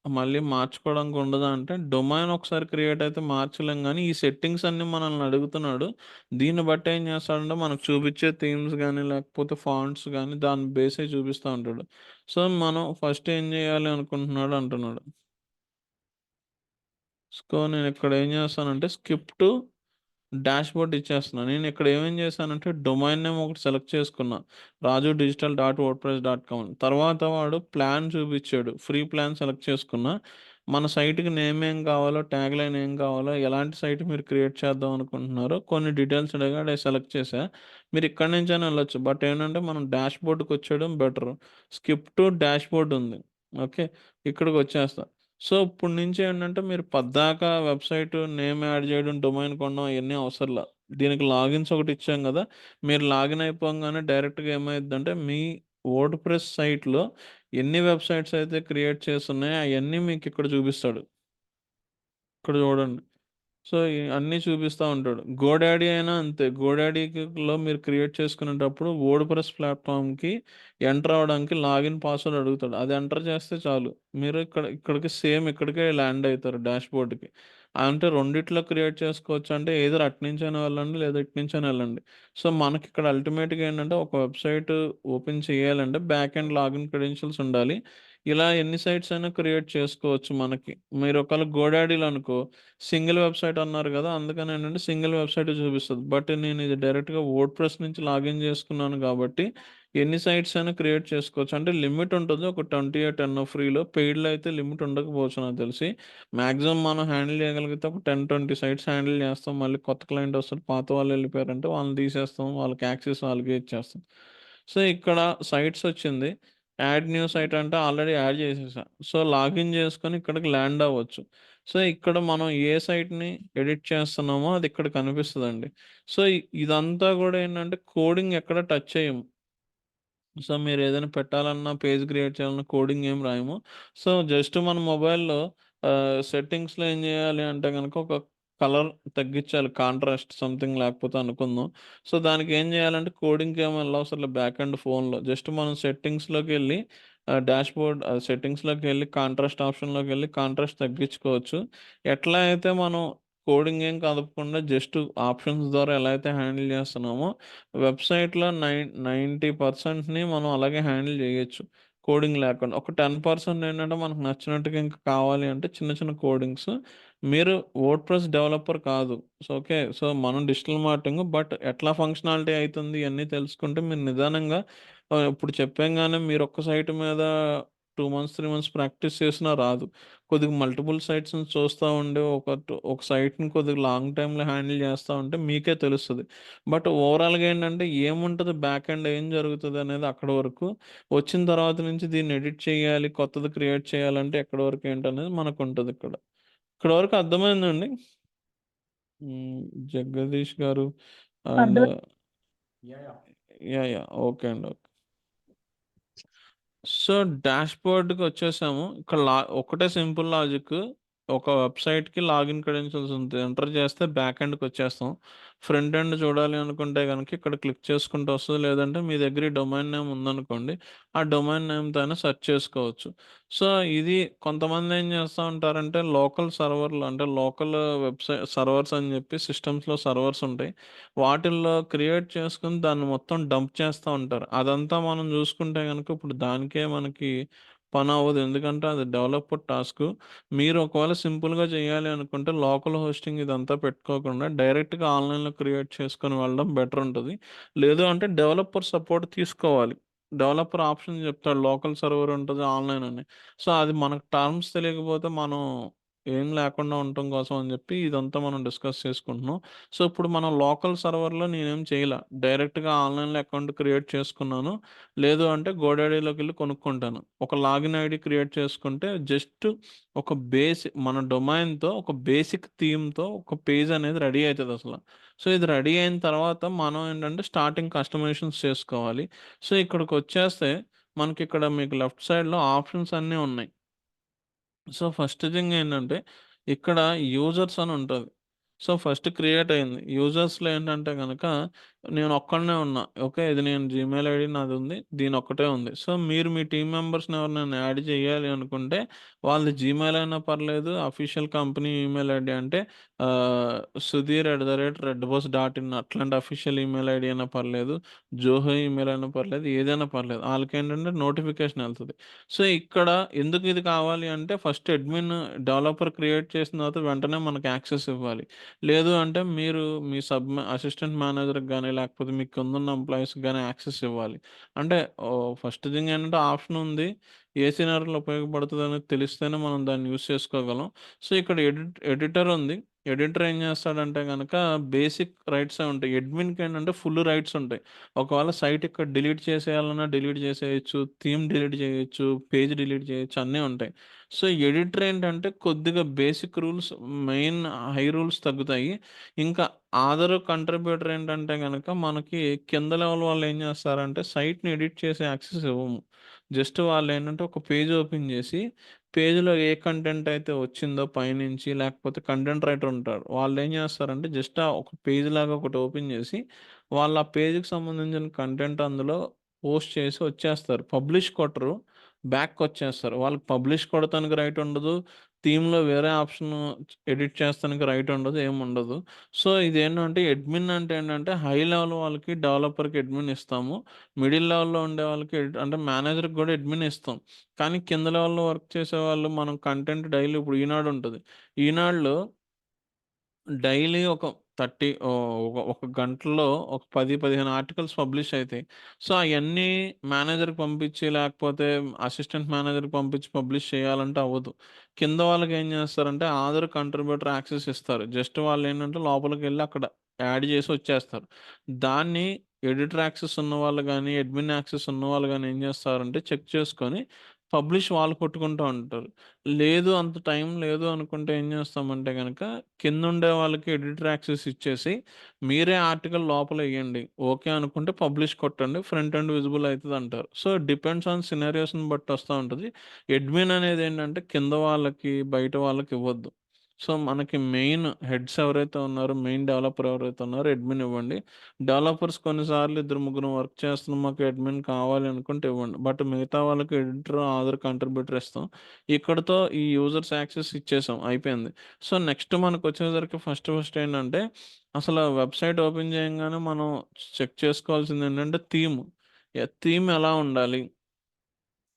మళ్ళీ మార్చుకోవడానికి ఉండదా అంటే, డొమైన్ ఒకసారి క్రియేట్ అయితే మార్చలేం గానీ, ఈ సెట్టింగ్స్ అన్నీ మనల్ని అడుగుతున్నాడు. దీన్ని బట్టి ఏం చేస్తాడంటే, మనకు చూపిచ్చే థీమ్స్ గానీ, లేకపోతే ఫాంట్స్ గానీ, దాన్ని బేస్ అయ్యి చూపిస్తా ఉంటాడు. సో, మనం ఫస్ట్ ఏం చేయాలి అనుకుంటున్నాడు అంటున్నాడు. సో, నేనిక్కడ ఏం చేస్తానంటే, స్కిప్ టు డాష్‌బోర్డ్ ఇచ్చేస్తున్నా. నేనిక్కడ ఏమేం చేశానంటే, డొమైన్ నేమ్ ఒకటి సెలెక్ట్ చేసుకున్నా. Raju digital dot WordPress dot com అని. తర్వాత వాడు ప్లాన్ చూపిచ్చాడు. ఫ్రీ ప్లాన్ సెలెక్ట్ చేసుకున్నా. మన సైట్‌కి నేమ్ ఏం కావాలో, ట్యాగ్‌లైన్ ఏం కావాలో, ఎలాంటి సైట్ మీరు క్రియేట్ చేద్దాం అనుకుంటున్నారో కొన్ని డీటెయిల్స్ అడిగాడు. అయి సెలెక్ట్ చేశా. మీరు ఇక్కడి నుంచైనా ఎళ్ళొచ్చు. బట్ ఏంటంటే, మనం డాష్‌బోర్డ్‌కొచ్చేయడం బెటరు. స్కిప్ టు డాష్‌బోర్డ్ ఉంది. ఓకే. ఇక్కడికొచ్చేస్తా. సో, ఇప్పటి నుంచి ఏంటంటే మీరు పద్దాకా వెబ్‌సైట్ నేమ్ యాడ్ జేయడం, డొమైన్ కొనడం అయన్నీ అవసరంలా. దీనికి లాగిన్స్ ఒకటి ఇచ్చాం గదా! మీరు లాగిన్ అయిపోంగానే డైరెక్ట్‌గా ఏమైద్దంటే మీ వర్డ్‌ప్రెస్ సైట్‌లో ఎన్ని వెబ్‌సైట్స్ అయితే క్రియేట్ చేసున్నాయో అయన్నీ మీకిక్కడ చూపిస్తాడు. ఇక్కడ చూడండి. సో, అన్నీ చూపిస్తా ఉంటాడు. గోడాడీ అయినా అంతే. గోడాడీలో మీరు క్రియేట్ చేసుకునేటప్పుడు వర్డ్‌ప్రెస్ ప్లాట్‌ఫార్మ్‌కి ఎంటర్ అవ్వడానికి లాగిన్ పాస్వర్డ్ అడుగుతాడు. అది ఎంటర్ చేస్తే చాలు. మీరు ఇక్కడికి సేమ్ ఇక్కడికే ల్యాండ్ అయితారు డాష్‌బోర్డ్‌కి. అంటే రెండిట్లో క్రియేట్ చేసుకోవచ్చు అంటే ఎయిదర్ అటునుంచైనా వెళ్ళండి లేదా ఇటునుంచైనా వెళ్ళండి. సో, మనకిక్కడ అల్టిమేట్‌గా ఏంటంటే ఒక వెబ్‌సైట్ ఓపెన్ చేయాలంటే బ్యాక్ ఎండ్ లాగిన్ క్రెడెన్షియల్స్ ఉండాలి. ఇలా ఎన్ని సైట్స్ అయినా క్రియేట్ చేసుకోవచ్చు మనకి. మీరు ఒకవేళ గోడాడీలో అనుకో సింగిల్ వెబ్‌సైట్ అన్నారు గదా! అందుకనేంటంటే సింగిల్ వెబ్‌సైటే చూపిస్తది. బట్ నేను ఇది డైరెక్ట్‌గా వర్డ్‌ప్రెస్ నుంచి లాగిన్ చేసుకున్నాను గాబట్టి, ఎన్ని సైట్స్ అయినా క్రియేట్ చేసుకోవచ్చు. అంటే లిమిట్ ఉంటది. ఒక 28 ఎన్నో ఫ్రీలో. పెయిడ్‌లో అయితే లిమిట్ ఉండకపోవచ్చు నాకు తెలిసి. మాక్సిమం మనం హ్యాండిల్ చేయగలిగితే ఒక 10, 20 సైట్స్ హ్యాండిల్ చేస్తాం. మళ్ళీ కొత్త క్లయింట్ వస్తాడు. పాత వాళ్ళు వెళ్ళిపోయారంటే వాళ్ళని తీసేస్తాం. వాళ్ళకి యాక్సెస్ వాళ్ళకే ఇచ్చేస్తాం. సో, ఇక్కడ సైట్స్ వచ్చింది. యాడ్ న్యూ సైట్ అంటే ఆల్రెడీ యాడ్ చేసేసా. సో, లాగిన్ చేసుకొని ఇక్కడికి ల్యాండ్ అవ్వచ్చు. సో, ఇక్కడ మనం ఏ సైట్‌ని ఎడిట్ చేస్తున్నామో అది ఇక్కడ కనిపిస్తదండి. సో, ఇదంతా గూడా ఏంటంటే కోడింగ్ ఎక్కడ టచ్ చేయము. సో, మీరేదైనా పెట్టాలన్నా, పేజ్ క్రియేట్ చేయాలన్నా కోడింగ్ ఏం రాయము. సో, జస్ట్ మన మొబైల్‌లో సెట్టింగ్స్‌లో ఏం జేయాలి అంటే గనక ఒక కలర్ తగ్గిచ్చాలి. కాంట్రాస్ట్ సంథింగ్ లేకపోతే అనుకుందాం. సో, దానికేం జేయాలంటే కోడింగ్‌కేమి ఎళ్ళవసరం లేదు బ్యాక్ ఎండ్ ఫోన్‌లో. జస్ట్ మనం సెట్టింగ్స్‌లోకెళ్ళి డాష్‌బోర్డ్ సెట్టింగ్స్‌లోకెళ్ళి కాంట్రాస్ట్ ఆప్షన్‌లోకెళ్ళి కాంట్రాస్ట్ తగ్గించుకోవచ్చు. ఎట్లా అయితే మనం కోడింగ్ ఏం కదపకుండా జస్ట్ ఆప్షన్స్ ద్వారా ఎలా అయితే హ్యాండిల్ జేస్తున్నామో వెబ్‌సైట్‌లో 90%ని మనం అలాగే హ్యాండిల్ జేయొచ్చు. కోడింగ్ లేకుండా. ఒక 10% ఏంటంటే మనకు నచ్చినట్టుగా ఇంక కావాలి అంటే చిన్న చిన్న కోడింగ్స్. మీరు వర్డ్‌ప్రెస్ డెవలపర్ కాదు. So, okay. సో, మనం డిజిటల్ మార్కెటింగ్ బట్ ఎట్లా ఫంక్షనాలిటీ అయితుంది ఇయన్నీ తెలుసుకుంటే మీరు నిదానంగా ఇప్పుడు చెప్పంగానే మీరు ఒక్క సైట్ మీద 2 మంత్స్, 3 మంత్స్ ప్రాక్టీస్ చేసినా రాదు. కొద్దిగా మల్టిపుల్ సైట్స్‌ని చూస్తా ఉండి ఒక సైట్‌ని కొద్దిగా లాంగ్ టైమ్‌లో హ్యాండిల్ చేస్తా ఉంటే మీకే తెలుస్తది. బట్ ఓవరాల్‌గా ఏంటంటే ఏముంటది బ్యాక్ ఎండ్ ఏం జరుగుతదనేది అక్కడి వరకు. వచ్చిన తర్వాత నుంచి దీన్ని ఎడిట్ చేయాలి, కొత్తది క్రియేట్ చేయాలంటే ఎక్కడి వరకు ఏంటనేది మనకుంటదిక్కడ. ఇక్కడి వరకు అర్థమైందండి? హ్మ్. జగదీష్ గారు అండ్ అర్థమైంది. యాహ్! ఓకే అండి. ఓకే. సో, డాష్‌బోర్డ్‌కొచ్చేసాము. ఇక్కడ ఒకటే సింపుల్ లాజిక్. ఒక వెబ్‌సైట్‌కి లాగిన్ క్రెడెన్షియల్స్ ఉంటయి. ఎంటర్ చేస్తే బ్యాక్ ఎండ్‌కొచ్చేస్తాం. ఫ్రంట్ ఎండ్ చూడాలి అనుకుంటే గనక ఇక్కడ క్లిక్ చేసుకుంటే వస్తది. లేదంటే మీ దగ్గర ఈ డొమైన్ నేమ్ ఉందనుకోండి. ఆ డొమైన్ నేమ్‌తో అయినా సెర్చ్ చేసుకోవచ్చు. సో, ఇది కొంతమంది ఏం చేస్తా ఉంటారంటే లోకల్ సర్వర్‌లు అంటే లోకల్ సర్వర్స్ అని చెప్పి సిస్టమ్స్‌లో సర్వర్స్ ఉంటాయి. వాటిల్లో క్రియేట్ చేసుకొని దాన్ని మొత్తం డంప్ చేస్తా ఉంటారు. అదంతా మనం జూసుకుంటే గనుక ఇప్పుడు దానికే మనకి పనవ్వదు. ఎందుకంటే అది డెవలపర్ టాస్కు. మీరు ఒకవేళ సింపుల్‌గా చేయాలి అనుకుంటే లోకల్ హోస్టింగ్ ఇదంతా పెట్టుకోకుండా డైరెక్ట్‌గా ఆన్‌లైన్‌లో క్రియేట్ చేసుకొని వెళ్ళడం బెటర్ ఉంటది. లేదు అంటే డెవలపర్ సపోర్ట్ తీసుకోవాలి. డెవలపర్ ఆప్షన్ చెప్తాడు. లోకల్ సర్వర్ ఉంటది ఆన్‌లైన్ అని. సో, అది మనకు టర్మ్స్ తెలియకపోతే మనం ఏం లేకుండా ఉండటం కోసం అని చెప్పి ఇదంతా మనం డిస్కస్ చేసుకుంటున్నాం. సో, ఇప్పుడు మనం లోకల్ సర్వర్‌లో నేనేం చేయలా. డైరెక్ట్‌గా ఆన్‌లైన్‌లో అకౌంట్ క్రియేట్ చేసుకున్నాను. లేదు అంటే గోడాడీలోకెళ్ళి కొనుక్కుంటాను. ఒక లాగిన్ ఐడీ క్రియేట్ చేసుకుంటే జస్ట్ ఒక మన డొమైన్‌తో ఒక బేసిక్ థీమ్‌తో ఒక పేజ్ అనేది రెడీ అయితదసల. సో, ఇది రెడీ అయిన తర్వాత మనం ఏంటంటే స్టార్టింగ్ కస్టమైజేషన్స్ చేసుకోవాలి. సో, ఇక్కడికొచ్చేస్తే మనకిక్కడ మీకు లెఫ్ట్ సైడ్‌లో ఆప్షన్స్ అన్నీ ఉన్నాయి. సో, ఫస్ట్ థింగ్ ఏంటంటే, ఇక్కడ యూజర్స్ అని ఉంటది. సో, ఫస్ట్ క్రియేట్ అయింది. యూజర్స్‌లో ఏంటంటే గనక, నేనొక్కడినే ఉన్నా. ఓకే. ఇది నేను జీమెయిల్ ఐడీ నాదుంది. దీనొక్కటే ఉంది. సో, మీరు మీ టీమ్ మెంబర్స్‌ని ఎవరినైనా యాడ్ చేయాలి అనుకుంటే, వాళ్ళది జీమెయిల్ అయినా పర్లేదు, అఫీషియల్ కంపెనీ ఈమెయిల్ ఐడీ అంటే సుధీర్@redbus.in అట్లాంటి అఫీషియల్ ఈమెయిల్ ఐడీ అయినా పర్లేదు. జోహో ఈమెయిల్ అయినా పర్లేదు. ఏదైనా పర్లేదు. ఆళ్ళకేంటంటే నోటిఫికేషన్ ఎళ్తది. సో, ఇక్కడ ఎందుకు ఇది కావాలి అంటే ఫస్ట్ డెవలపర్ క్రియేట్ చేసిన తర్వాత వెంటనే మనకు యాక్సెస్ ఇవ్వాలి. లేదు అంటే మీరు మీ అసిస్టెంట్ మేనేజర్‌కి గాని, లేకపోతే మీ కిందున్న ఎంప్లాయీస్‌కి గాని యాక్సెస్ ఇవ్వాలి. అంటే ఫస్ట్ థింగ్ ఏంటంటే ఆప్షన్ ఉంది. ఏ సినారియోలో ఉపయోగపడుతదనేది తెలిస్తేనే మనం దాన్ని యూజ్ చేసుకోగలం. సో, ఇక్కడ ఎడిటర్ ఉంది. ఎడిటర్ ఏం చేస్తాడంటే గనక బేసిక్ రైట్సే ఉంటాయి. అడ్మిన్‌కేంటంటే ఫుల్ రైట్స్ ఉంటాయి. ఒకవేళ సైట్ ఇక్కడ డిలీట్ చేసేయాలన్నా డిలీట్ చేసేయొచ్చు. థీమ్ డిలీట్ చేయొచ్చు. పేజ్ డిలీట్ చేయొచ్చు. అన్నీ ఉంటాయి. సో, ఎడిటర్ ఏంటంటే కొద్దిగా basic rules main high rules తగ్గుతాయి. ఇంకా అదర్ కంట్రిబ్యూటర్ ఏంటంటే గనక మనకి కింద లెవెల్ వాళ్ళు ఏం చేస్తారంటే సైట్‌ని ఎడిట్ చేసే యాక్సెస్ ఇవ్వము. జస్ట్ వాళ్ళేంటంటే ఒక పేజ్ ఓపెన్ చేసి పేజ్‌లో ఏ కంటెంట్ అయితే వచ్చిందో పైనుంచి లేకపోతే కంటెంట్ రైటర్ ఉంటారు. వాళ్ళేం చేస్తారంటే జస్ట్ ఒక పేజ్ లాగా ఒకటి ఓపెన్ చేసి వాళ్ళ ఆ పేజ్‌కి సంబంధించిన కంటెంట్ అందులో పోస్ట్ చేసి వచ్చేస్తారు. పబ్లిష్ కొట్టరు. బ్యాక్‌కొచ్చేస్తారు. వాళ్ళకి పబ్లిష్ కొడతానికి రైట్ ఉండదు. థీమ్‌లో వేరే ఆప్షన్ ఎడిట్ చేస్తానికి రైట్ ఉండదు. ఏముండదు. సో, ఇదేంటంటే అడ్మిన్ అంటే ఏంటంటే హై లెవెల్ వాళ్ళకి డెవలపర్‌కి అడ్మిన్ ఇస్తాము. మిడిల్ లెవెల్‌లో ఉండే వాళ్ళకి అంటే మేనేజర్‌కి గూడా అడ్మిన్ ఇస్తాం. కానీ కింద లెవెల్‌లో వర్క్ చేసేవాళ్ళు మనం కంటెంట్ డైలీ ఇప్పుడు ఈనాడు ఉంటది. ఈనాడులో డైలీ ఒక 30 ఒక గంటలో ఒక 10, 15 ఆర్టికల్స్ పబ్లిష్ అయితాయి. సో, అయన్నీ మేనేజర్‌కి పంపించి లేకపోతే అసిస్టెంట్ మేనేజర్‌కి పంపించి పబ్లిష్ చేయాలంటే అవ్వదు. కింద వాళ్ళకేం చేస్తారంటే ఆథర్ కంట్రిబ్యూటర్ యాక్సెస్ ఇస్తారు. జస్ట్ వాళ్ళేంటంటే లోపలికెళ్ళి అక్కడ యాడ్ చేసి వచ్చేస్తారు. దాన్ని ఎడిటర్ యాక్సెస్ ఉన్నవాళ్ళు గాని, అడ్మిన్ యాక్సెస్ ఉన్నవాళ్ళు గాని ఏం చేస్తారంటే చెక్ చేసుకొని పబ్లిష్ వాళ్ళు కొట్టుకుంటూ ఉంటారు. లేదు అంత టైం లేదు అనుకుంటే ఏం చేస్తామంటే గనక కిందుండే వాళ్ళకి ఎడిటర్ యాక్సెస్ ఇచ్చేసి, మీరే ఆర్టికల్ లోపలెయ్యండి. ఓకే అనుకుంటే పబ్లిష్ కొట్టండి. ఫ్రంట్ ఎండ్ విజిబుల్ అయితదంటారు. సో, డిపెండ్స్ ఆన్ సినారియోస్‌ని బట్టి వస్తా ఉంటది. అడ్మిన్ అనేదేంటంటే కింద వాళ్ళకి, బయట వాళ్ళకి ఇవ్వద్దు. సో, మనకి మెయిన్ హెడ్స్ ఎవరైతే ఉన్నారో, మెయిన్ డెవలపర్ ఎవరైతే ఉన్నారో అడ్మిన్ ఇవ్వండి. డెవలపర్స్ కొన్నిసార్లు ఇద్దరు, ముగ్గురం వర్క్ చేస్తున్నాం. మాకు అడ్మిన్ కావాలి అనుకుంటే ఇవ్వండి. బట్ మిగతా వాళ్ళకి ఎడిటర్, ఆథర్ కంట్రిబ్యూటర్ ఇస్తాం. ఇక్కడితో ఈ యూజర్స్ యాక్సెస్ ఇచ్చేసాం. అయిపోయింది. సో, నెక్స్ట్ మనకొచ్చేసరికి ఫస్ట్ ఏంటంటే, అసలు వెబ్‌సైట్ ఓపెన్ చేయంగానే మనం చెక్ చేసుకోవాల్సిందేంటంటే థీమ్. థీమ్ ఎలా ఉండాలి?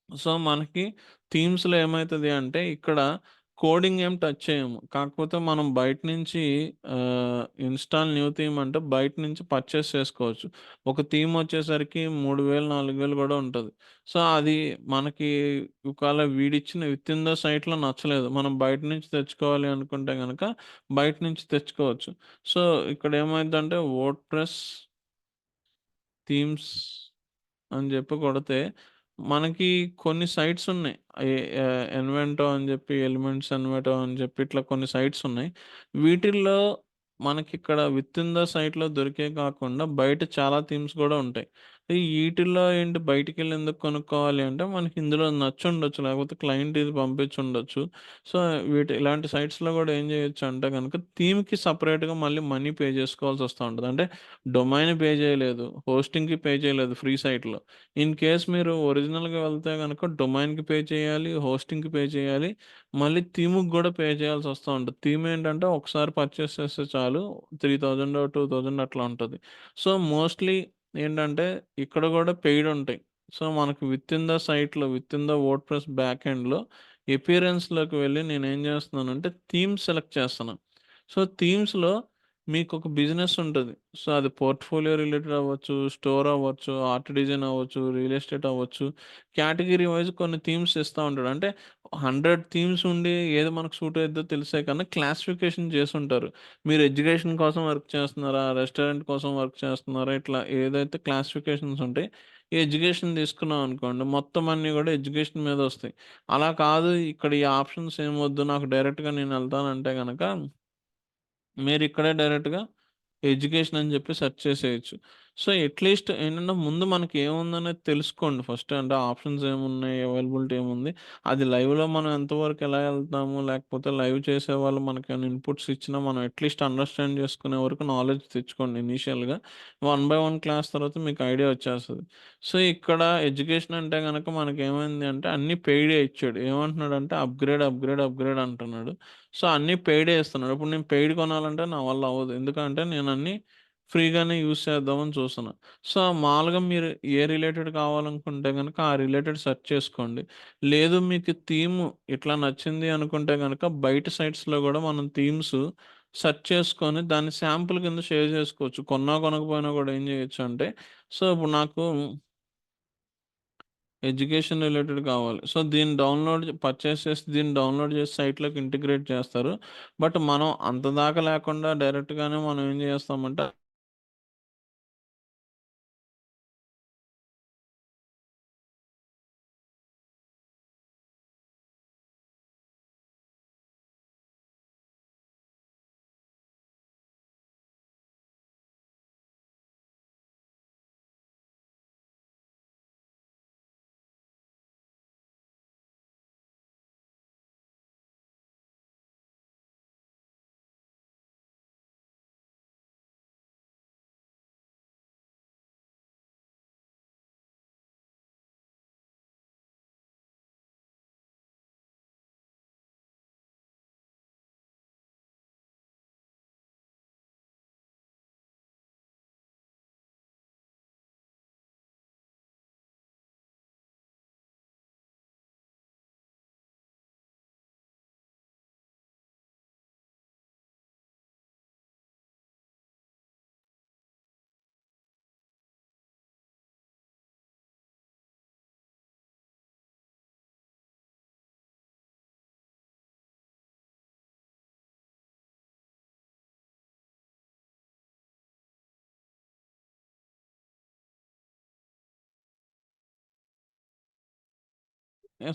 సో, మనకి థీమ్స్‌లో ఏమైతది అంటే, ఇక్కడ కోడింగ్ ఏం టచ్ చేయము. కాకపోతే మనం బయట నుంచి ఇన్‌స్టాల్ న్యూ థీమ్ అంటే బయట నుంచి పర్చేస్ చేసుకోవచ్చు. ఒక థీమ్ వచ్చేసరికి 3000, 4000 గూడా ఉంటది. సో, అది మనకి ఒకవేళ వీడిచ్చిన వితిన్ ద సైట్‌లో నచ్చలేదు. మనం బయట నుంచి తెచ్చుకోవాలి అనుకుంటే గనక బయట నుంచి తెచ్చుకోవచ్చు. సో, ఇక్కడ ఏమైద్దంటే వర్డ్‌ప్రెస్ థీమ్స్ అని జెప్పి కొడితే, మనకి కొన్ని సైట్స్ ఉన్నాయి. ఎన్వెంటో అని జెప్పి, ఎలిమెంట్స్ ఎన్వెటో అని జెప్పి ఇట్లా కొన్ని సైట్స్ ఉన్నాయి. వీటిల్లో మనకిక్కడ వితిన్ ద సైట్‌లో దొరికేవి కాకుండా బయట చాలా థీమ్స్ గూడా ఉంటాయి. ఈటిల్లో ఏంటి బయటికెళ్ళి ఎందుకు కొనుక్కోవాలి అంటే, మనకి ఇందులో నచ్చుండొచ్చు. లేకపోతే క్లయింట్ ఇది పంపించుండొచ్చు. సో, ఇలాంటి సైట్స్‌లో గూడా ఏం జేయొచ్చు అంటే గనక థీమ్‌కి సెపరేట్‌గా మళ్ళీ మనీ పే జేసుకోవాల్సొస్తా ఉంటది. అంటే డొమైన్ పే చేయలేదు. హోస్టింగ్‌కి పే చేయలేదు ఫ్రీ సైట్‌లో. ఇన్ కేస్ మీరు ఒరిజినల్‌గా వెళ్తే గనక డొమైన్‌కి పే చేయాలి, హోస్టింగ్‌కి పే చేయాలి. మళ్ళీ థీమ్‌కి గూడా పే చేయాల్సొస్తా ఉంటది. థీమ్ ఏంటంటే ఒకసారి పర్చేస్ చేస్తే చాలు 3000 2000 అట్లా ఉంటది. సో, మోస్ట్‌లీ ఏంటంటే ఇక్కడ గూడా పెయిడ్ ఉంటాయి. సో, మనకు with in the WordPress back ఎండ్‌లో అపియరెన్స్‌లోకి వెళ్లి నేనేం చేస్తున్నానంటే థీమ్ సెలెక్ట్ చేస్తున్నా. సో, థీమ్స్‌లో మీకొక బిజినెస్ ఉంటది. సో, అది పోర్ట్‌ఫోలియో రిలేటెడ్ అవ్వచ్చు, స్టోర్ అవ్వచ్చు, ఆర్ట్ డిజైన్ అవ్వచ్చు, రియల్ ఎస్టేట్ అవ్వచ్చు. కేటగిరీ వైస్ కొన్ని థీమ్స్ ఇస్తా ఉంటాడు. అంటే 100 థీమ్స్ ఉండి ఏది మనకు సూట్ అయిద్దో తెలిసే కన్నా క్లాసిఫికేషన్ చేసుంటారు. మీరు ఎడ్యుకేషన్ కోసం వర్క్ చేస్తున్నారా? రెస్టారెంట్ కోసం వర్క్ చేస్తున్నారా? ఇట్లా ఏదైతే క్లాసిఫికేషన్స్ ఉంటాయి. ఈ ఎడ్యుకేషన్ తీసుకున్నాం అనుకోండి, మొత్తం అన్నీ గూడా ఎడ్యుకేషన్ మీద ఒస్తాయి. అలా కాదు ఇక్కడ ఈ ఆప్షన్స్ ఏమొద్దు నాకు డైరెక్ట్‌గా నేనెళ్తానంటే గనక మీరిక్కడే డైరెక్ట్‌గా ఎడ్యుకేషన్ అని జెప్పి సెర్చ్ చేసేయొచ్చు. సో, అట్‌లీస్ట్ ఏంటంటే ముందు మనకి ఏముందనేది తెలుసుకోండి ఫస్ట్. అంటే ఆప్షన్స్ ఏమున్నాయి? అవైలబిలిటీ ఏముంది? అది లైవ్‌లో మనం ఎంతవరకు ఎలా ఎళ్తాము? లేకపోతే లైవ్ చేసేవాళ్ళు మనకేమైనా ఇన్‌పుట్స్ ఇచ్చినా మనం అట్‌లీస్ట్ అండర్‌స్టాండ్ చేసుకునే వరకు నాలెడ్జ్ తెచ్చుకోండి ఇనీషియల్‌గా. వన్ బై వన్ క్లాస్ తర్వాత మీకు ఐడియా వచ్చేస్తది. సో, ఇక్కడ ఎడ్యుకేషన్ అంటే గనక మనకేమైంది అంటే అన్నీ పెయిడే ఇచ్చాడు. ఏమంటున్నాడంటే అప్‌గ్రేడ్, అప్‌గ్రేడ్, అప్‌గ్రేడ్ అంటున్నాడు. సో, అన్నీ పెయిడే ఇస్తున్నాడు. ఇప్పుడు నేను పెయిడ్ కొనాలంటే నా వల్ల అవ్వదు. ఎందుకంటే నేనన్నీ ఫ్రీగానే యూజ్ చేద్దామని చూస్తున్నా. సో, మాములుగా మీరు ఏ రిలేటెడ్ కావాలనుకుంటే గనక ఆ రిలేటెడ్ సెర్చ్ చేసుకోండి. లేదు మీకు థీమ్ ఇట్లా నచ్చింది అనుకుంటే గనక బయట సైట్స్‌లో గూడా మనం థీమ్స్ సెర్చ్ చేసుకొని దాన్ని శాంపుల్ కింద షేర్ చేసుకోవచ్చు. కొన్నా కొనకపోయినా గూడా ఏం చేయొచ్చంటే సో, ఇప్పుడు నాకు ఎడ్యుకేషన్ రిలేటెడ్ కావాలి. సో, దీన్ని పర్చేస్ చేసి దీన్ని డౌన్‌లోడ్ చేసి సైట్‌లోకి ఇంటిగ్రేట్ చేస్తారు. బట్ మనం అంత దాకా లేకుండా డైరెక్ట్‌గానే మనం ఏం చేస్తామంటే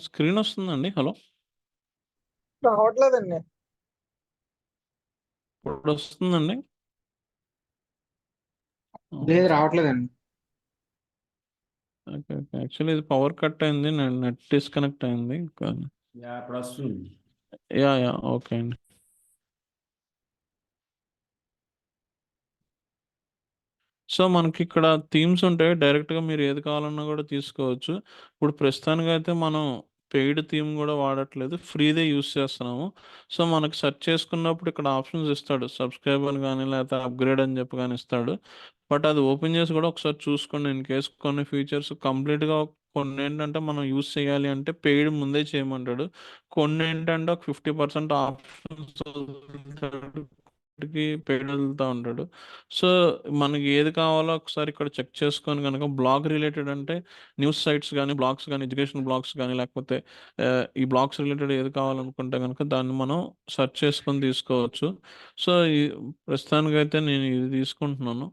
స్క్రీన్ వస్తుందండి? హలో! రావట్లేదండి. ఇప్పుడొస్తుందండి? లేదు ఓకే. రావట్లేదండి. ఓకే. ఓకే. యాక్చువల్లీ ఇది పవర్ కట్ అయింది. నెట్ డిస్కనెక్ట్ అయింది. కానీ ఇప్పుడొస్తుంది. యాహ్! ఓకే అండి. సో, మనకిక్కడ థీమ్స్ ఉంటాయి. డైరెక్ట్‌గా మీరు ఏది కావాలన్నా గూడా తీసుకోవచ్చు. ఇప్పుడు ప్రస్తుతానికైతే మనం పెయిడ్ థీమ్ గూడా వాడట్లేదు. ఫ్రీదే యూజ్ చేస్తున్నాము. సో, మనకు సెర్చ్ చేసుకున్నప్పుడు ఇక్కడ ఆప్షన్స్ ఇస్తాడు. సబ్‌స్క్రైబ్ అని గాని, లేతే అప్‌గ్రేడ్ అని చెప్పి గాని ఇస్తాడు. బట్ అది ఓపెన్ చేసి గూడా ఒకసారి చూసుకోండి. ఇన్ కేస్ కొన్ని ఫీచర్స్ కంప్లీట్‌గా కొన్నేంటంటే మనం యూజ్ చేయాలి అంటే పెయిడ్ ముందే చేయమంటాడు. కొన్నేంటంటే ఒక 50% ఆప్షన్స్ వదులుతాడు. పెయిడ్ వదులుతా ఉంటాడు. సో, మనకి ఏది కావాలో ఒకసారి ఇక్కడ చెక్ చేసుకొని గనక బ్లాగ్ రిలేటెడ్ అంటే న్యూస్ సైట్స్ గాని, బ్లాగ్స్ గాని, ఎడ్యుకేషనల్ బ్లాగ్స్ గాని లేకపోతే ఈ బ్లాగ్స్ రిలేటెడ్ ఏది కావాలనుకుంటే గనక దాన్ని మనం సెర్చ్ చేసుకొని తీసుకోవచ్చు. సో, ఈ ప్రస్తుతానికైతే నేను ఇది తీసుకుంటున్నాను.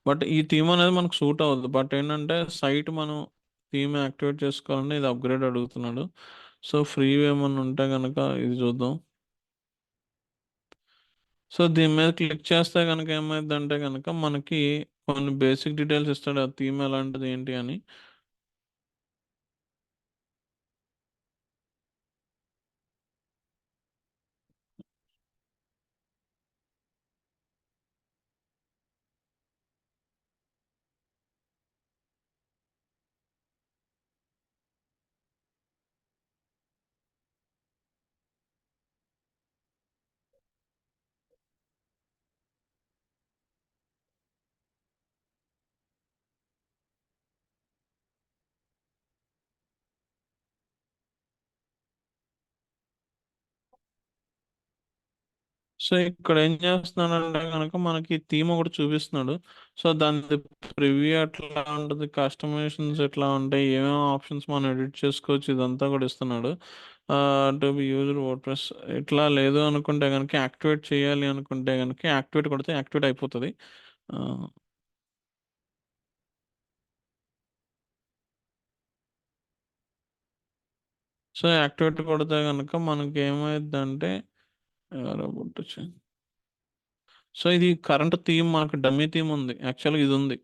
బట్ ఈ థీమ్ అనేది మనకు సూట్ అవ్వదు. బట్ ఏంటంటే సైట్ మనం థీమ్ యాక్టివేట్ చేసుకోవాలంటే ఇది అప్‌గ్రేడ్ అడుగుతున్నాడు. సో, ఫ్రీవి ఏమన్నా ఉంటే గనక ఇది చూద్దాం. సో, దీని మీద క్లిక్ చేస్తే గనక ఏమైద్దంటే గనక మనకి కొన్ని బేసిక్ డీటెయిల్స్ ఇస్తాడు. ఆ థీమ్ ఎలాంటిది ఏంటి అని. సో ఇక్కడ ఏం చేస్తున్నాడంటే కనుక మనకి థీమ్ ఒకటి చూపిస్తున్నాడు. సో దాని ప్రివ్యూ ఎట్లా ఉంటుంది, కస్టమైజేషన్స్ ఎట్లా ఉంటాయి, ఏమేమి ఆప్షన్స్ మనం ఎడిట్ చేసుకోవచ్చు, ఇదంతా కూడా ఇస్తున్నాడు. To be used word press ఇట్లా లేదు అనుకుంటే కనుక యాక్టివేట్ చేయాలి అనుకుంటే కనుక యాక్టివేట్ కొడితే యాక్టివేట్ అయిపోతుంది. ఆ, సో యాక్టివేట్ కొడితే కనుక మనకి ఏమైందంటే సో ఇది కరెంట్ థీమ్, మనకు డమ్మీ థీమ్ ఉంది, యాక్చువల్గా ఇది ఉంది.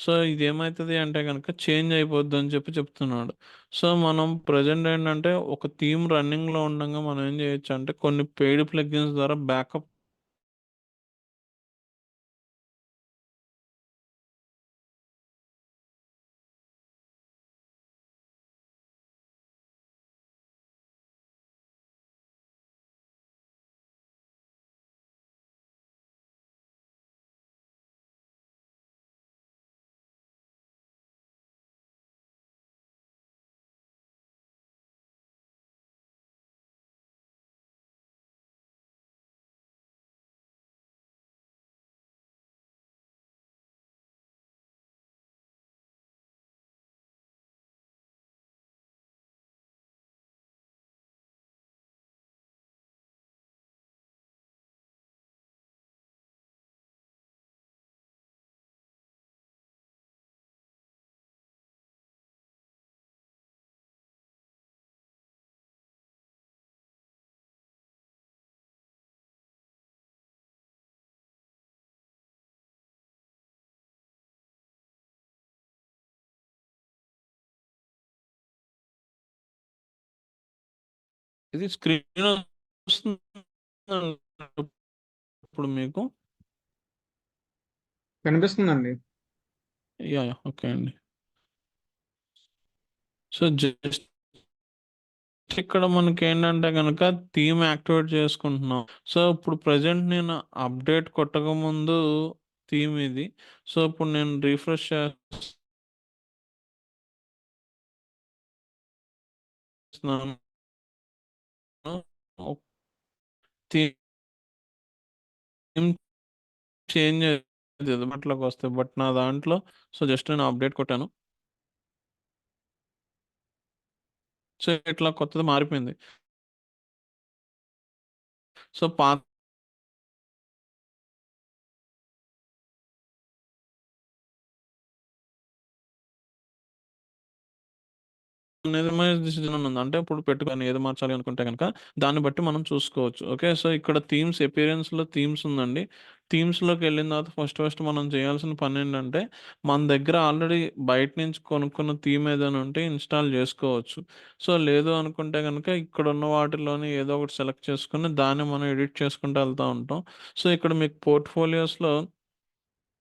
సో ఇది ఏమవుతుంది అంటే కనుక చేంజ్ అయిపోద్ది అని చెప్పి చెప్తున్నాడు. సో మనం ప్రజెంట్ ఏంటంటే ఒక థీమ్ రన్నింగ్లో ఉండగా మనం ఏం చేయొచ్చు అంటే కొన్ని పెయిడ్ ప్లగిన్స్ ద్వారా బ్యాకప్ ఇది స్క్రీన్ వస్తుంది ఇప్పుడు మీకు. కనిపిస్తుందండి. యా యా, ఓకే అండి. సో జస్ట్ ఇక్కడ మనకి ఏంటంటే కనుక థీమ్ యాక్టివేట్ చేసుకుంటున్నాం. సో ఇప్పుడు ప్రజెంట్ నేను అప్డేట్ కొట్టక ముందు థీమ్ ఇది. సో ఇప్పుడు నేను రీఫ్రెష్ చేస్తున్నాను. థీమ్ చేంజ్ అయ్యేది అందుబాటులోకి వస్తాయి, బట్ నా దాంట్లో సో జస్ట్ నేను అప్డేట్ కొట్టాను. సో ఇట్లా కొత్తది మారిపోయింది. సో పాత డిసిజన్ అని ఉంది, అంటే ఇప్పుడు పెట్టుకొని ఏది మార్చాలి అనుకుంటే కనుక దాన్ని బట్టి మనం చూసుకోవచ్చు. ఓకే, సో ఇక్కడ థీమ్స్ అపియరెన్స్ లో థీమ్స్ ఉందండి. థీమ్స్ లోకి వెళ్ళిన తర్వాత ఫస్ట్ ఫస్ట్ మనం చేయాల్సిన పని ఏంటంటే మన దగ్గర ఆల్రెడీ బయట నుంచి కొనుక్కున్న థీమ్ ఏదైనా ఉంటే ఇన్స్టాల్ చేసుకోవచ్చు. సో లేదు అనుకుంటే కనుక ఇక్కడ ఉన్న వాటిలోని ఏదో ఒకటి సెలెక్ట్ చేసుకుని దాన్ని మనం ఎడిట్ చేసుకుంటూ వెళ్తూ ఉంటాం. సో ఇక్కడ మీకు పోర్ట్ఫోలియోస్లో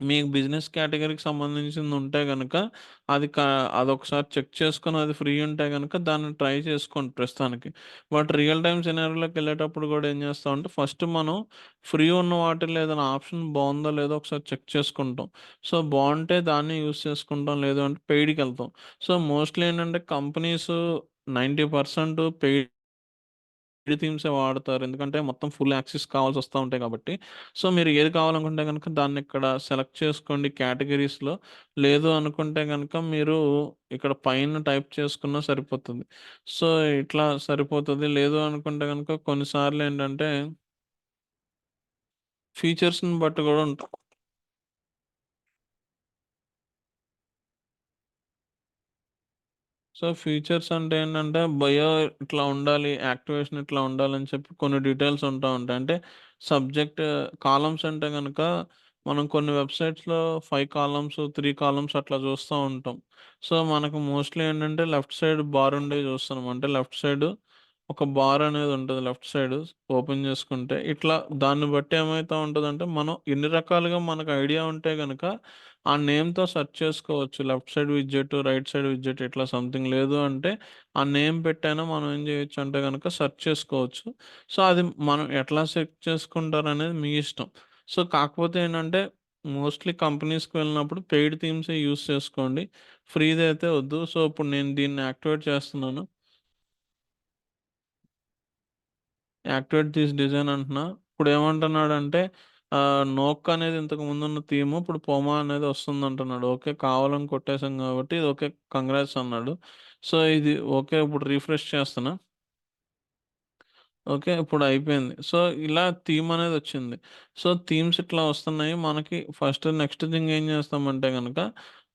మీకు బిజినెస్ కేటగిరీకి సంబంధించింది ఉంటే గనుక అది అదొకసారి చెక్ చేసుకొని అది ఫ్రీ ఉంటే గనుక దాన్ని ట్రై చేసుకోండి ప్రస్తుతానికి. బట్ రియల్ టైమ్ సినారియోలోకి వెళ్ళేటప్పుడు కూడా ఏం చేస్తామంటే ఫస్ట్ మనం ఫ్రీ ఉన్న వాటిలో ఏదైనా ఆప్షన్ బాగుందో లేదో ఒకసారి చెక్ చేసుకుంటాం. సో బాగుంటే దాన్ని యూస్ చేసుకుంటాం, లేదు అంటే పెయిడ్కి వెళ్తాం. సో మోస్ట్లీ ఏంటంటే కంపెనీస్ 90% పెయిడ్ థీమ్సే వాడతారు, ఎందుకంటే మొత్తం ఫుల్ యాక్సెస్ కావాల్సి వస్తూ ఉంటాయి కాబట్టి. సో మీరు ఏది కావాలనుకుంటే కనుక దాన్ని ఇక్కడ సెలెక్ట్ చేసుకోండి కేటగిరీస్లో. లేదు అనుకుంటే కనుక మీరు ఇక్కడ పైన టైప్ చేసుకున్నా సరిపోతుంది. సో ఇట్లా సరిపోతుంది. లేదు అనుకుంటే కనుక కొన్నిసార్లు ఏంటంటే ఫీచర్స్ని బట్టి కూడా ఉంటుంది. సో ఫీచర్స్ అంటే ఏంటంటే బయో ఇట్లా ఉండాలి, యాక్టివేషన్ ఇట్లా ఉండాలని చెప్పి కొన్ని డీటెయిల్స్ ఉంటా ఉంటాయి. అంటే సబ్జెక్ట్ కాలమ్స్ అంటే కనుక మనం కొన్ని వెబ్సైట్స్లో 5 కాలమ్స్ 3 కాలమ్స్ అట్లా చూస్తూ ఉంటాం. సో మనకు మోస్ట్లీ ఏంటంటే లెఫ్ట్ సైడ్ బార్ ఉండే చూస్తున్నాం, అంటే లెఫ్ట్ సైడ్ ఒక బార్ అనేది ఉంటుంది లెఫ్ట్ సైడ్ ఓపెన్ చేసుకుంటే. ఇట్లా దాన్ని బట్టి ఏమవుతా ఉంటుందంటే మనం ఎన్ని రకాలుగా మనకు ఐడియా ఉంటే కనుక ఆ నేమ్తో సెర్చ్ చేసుకోవచ్చు. Left side widget, right side widget ఇట్లా సంథింగ్. లేదు అంటే ఆ నేమ్ పెట్టైనా మనం ఏం చేయొచ్చు అంటే కనుక సెర్చ్ చేసుకోవచ్చు. సో అది మనం ఎట్లా సెర్చ్ చేసుకుంటారు అనేది మీ ఇష్టం. సో కాకపోతే ఏంటంటే మోస్ట్లీ కంపెనీస్కి వెళ్ళినప్పుడు పెయిడ్ థీమ్సే యూస్ చేసుకోండి, ఫ్రీది అయితే వద్దు. సో ఇప్పుడు నేను దీన్ని యాక్టివేట్ చేస్తున్నాను. యాక్టివేట్ దిస్ డిజైన్ అంటున్నా. ఇప్పుడు ఏమంటున్నాడంటే నోక్ అనేది ఇంతకు ముందున్న థీమ్ ఇప్పుడు పొమా అనేది వస్తుంది అంటున్నాడు. ఓకే, కావాలని కొట్టేసాం కాబట్టి ఇది ఓకే, కంగ్రాట్స్ అన్నాడు. సో ఇది ఓకే, ఇప్పుడు రీఫ్రెష్ చేస్తున్నా. ఓకే, ఇప్పుడు అయిపోయింది. సో ఇలా థీమ్ అనేది వచ్చింది. సో థీమ్స్ ఇట్లా వస్తున్నాయి మనకి. ఫస్ట్ నెక్స్ట్ థింగ్ ఏం చేస్తామంటే కనుక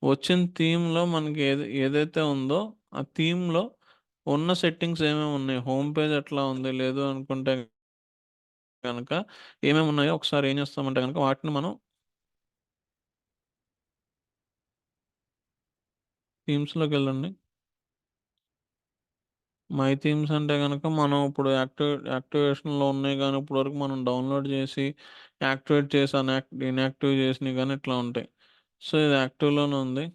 వచ్చిన థీమ్లో మనకి ఏదైతే ఉందో ఆ థీమ్లో ఉన్న సెట్టింగ్స్ ఏమేమి ఉన్నాయి, హోమ్ పేజ్ ఎట్లా ఉంది, లేదు అనుకుంటే గనక ఏమేమి ఉన్నాయో ఒకసారి ఏం చేస్తామంటే గనక వాటిని మనం థీమ్స్‌లోకి వెళ్ళండి. మై థీమ్స్ అంటే గనక మనం ఇప్పుడు యాక్టివేషన్‌లో ఉన్నాయి గానీ ఇప్పటివరకు మనం డౌన్‌లోడ్ చేసి, యాక్టివేట్ చేసి, ఇన్‌యాక్టివ్ చేసినయి గానీ ఇట్లా ఉంటాయి. సో ఇది యాక్టివ్‌లోనే ఉంది.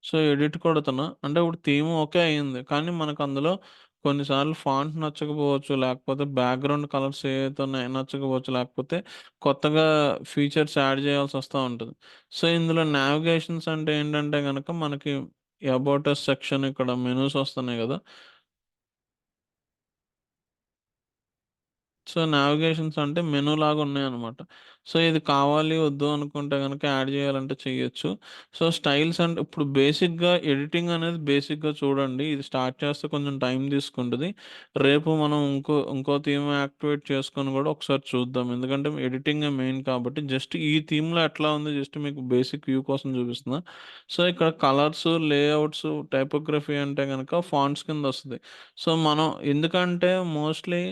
సో ఎడిట్ కొడుతున్నా. అంటే ఇప్పుడు థీమ్ ఓకే అయింది. కానీ మనకు అందులో కొన్నిసార్లు ఫాంట్ నచ్చకపోవచ్చు. లేకపోతే బ్యాక్‌గ్రౌండ్ కలర్స్ ఏవైతే ఉన్నాయో నచ్చకపోవచ్చు. లేకపోతే కొత్తగా ఫీచర్స్ యాడ్ చేయాల్సి వస్తా ఉంటది. సో ఇందులో నావిగేషన్స్ అంటే ఏంటంటే గనక మనకి అబౌట్ అస్ సెక్షన్ ఇక్కడ మెనూస్ వస్తున్నాయి గదా! సో, నావిగేషన్స్ అంటే మెనూలాగా ఉన్నాయన్నమాట. సో, ఇది కావాలి, వద్దు అనుకుంటే గనక యాడ్ చేయాలంటే చేయొచ్చు. సో, స్టైల్స్ అంటే ఇప్పుడు బేసిక్‌గా ఎడిటింగ్ అనేది బేసిక్‌గా చూడండి. ఇది స్టార్ట్ చేస్తే కొంచెం టైం తీసుకుంటది. రేపు మనం ఇంకో థీమ్ యాక్టివేట్ చేసుకొని గూడా ఒకసారి చూద్దాం. ఎందుకంటే ఎడిటింగే మెయిన్ కాబట్టి జస్ట్ ఈ థీమ్‌లో ఎట్లా ఉంది జస్ట్ మీకు బేసిక్ వ్యూ కోసం చూపిస్తున్నా. సో, ఇక్కడ కలర్స్, లేఔట్స్, టైపోగ్రఫీ అంటే గనక ఫాంట్స్ కిందొస్తది. సో, మనం ఎందుకంటే mostly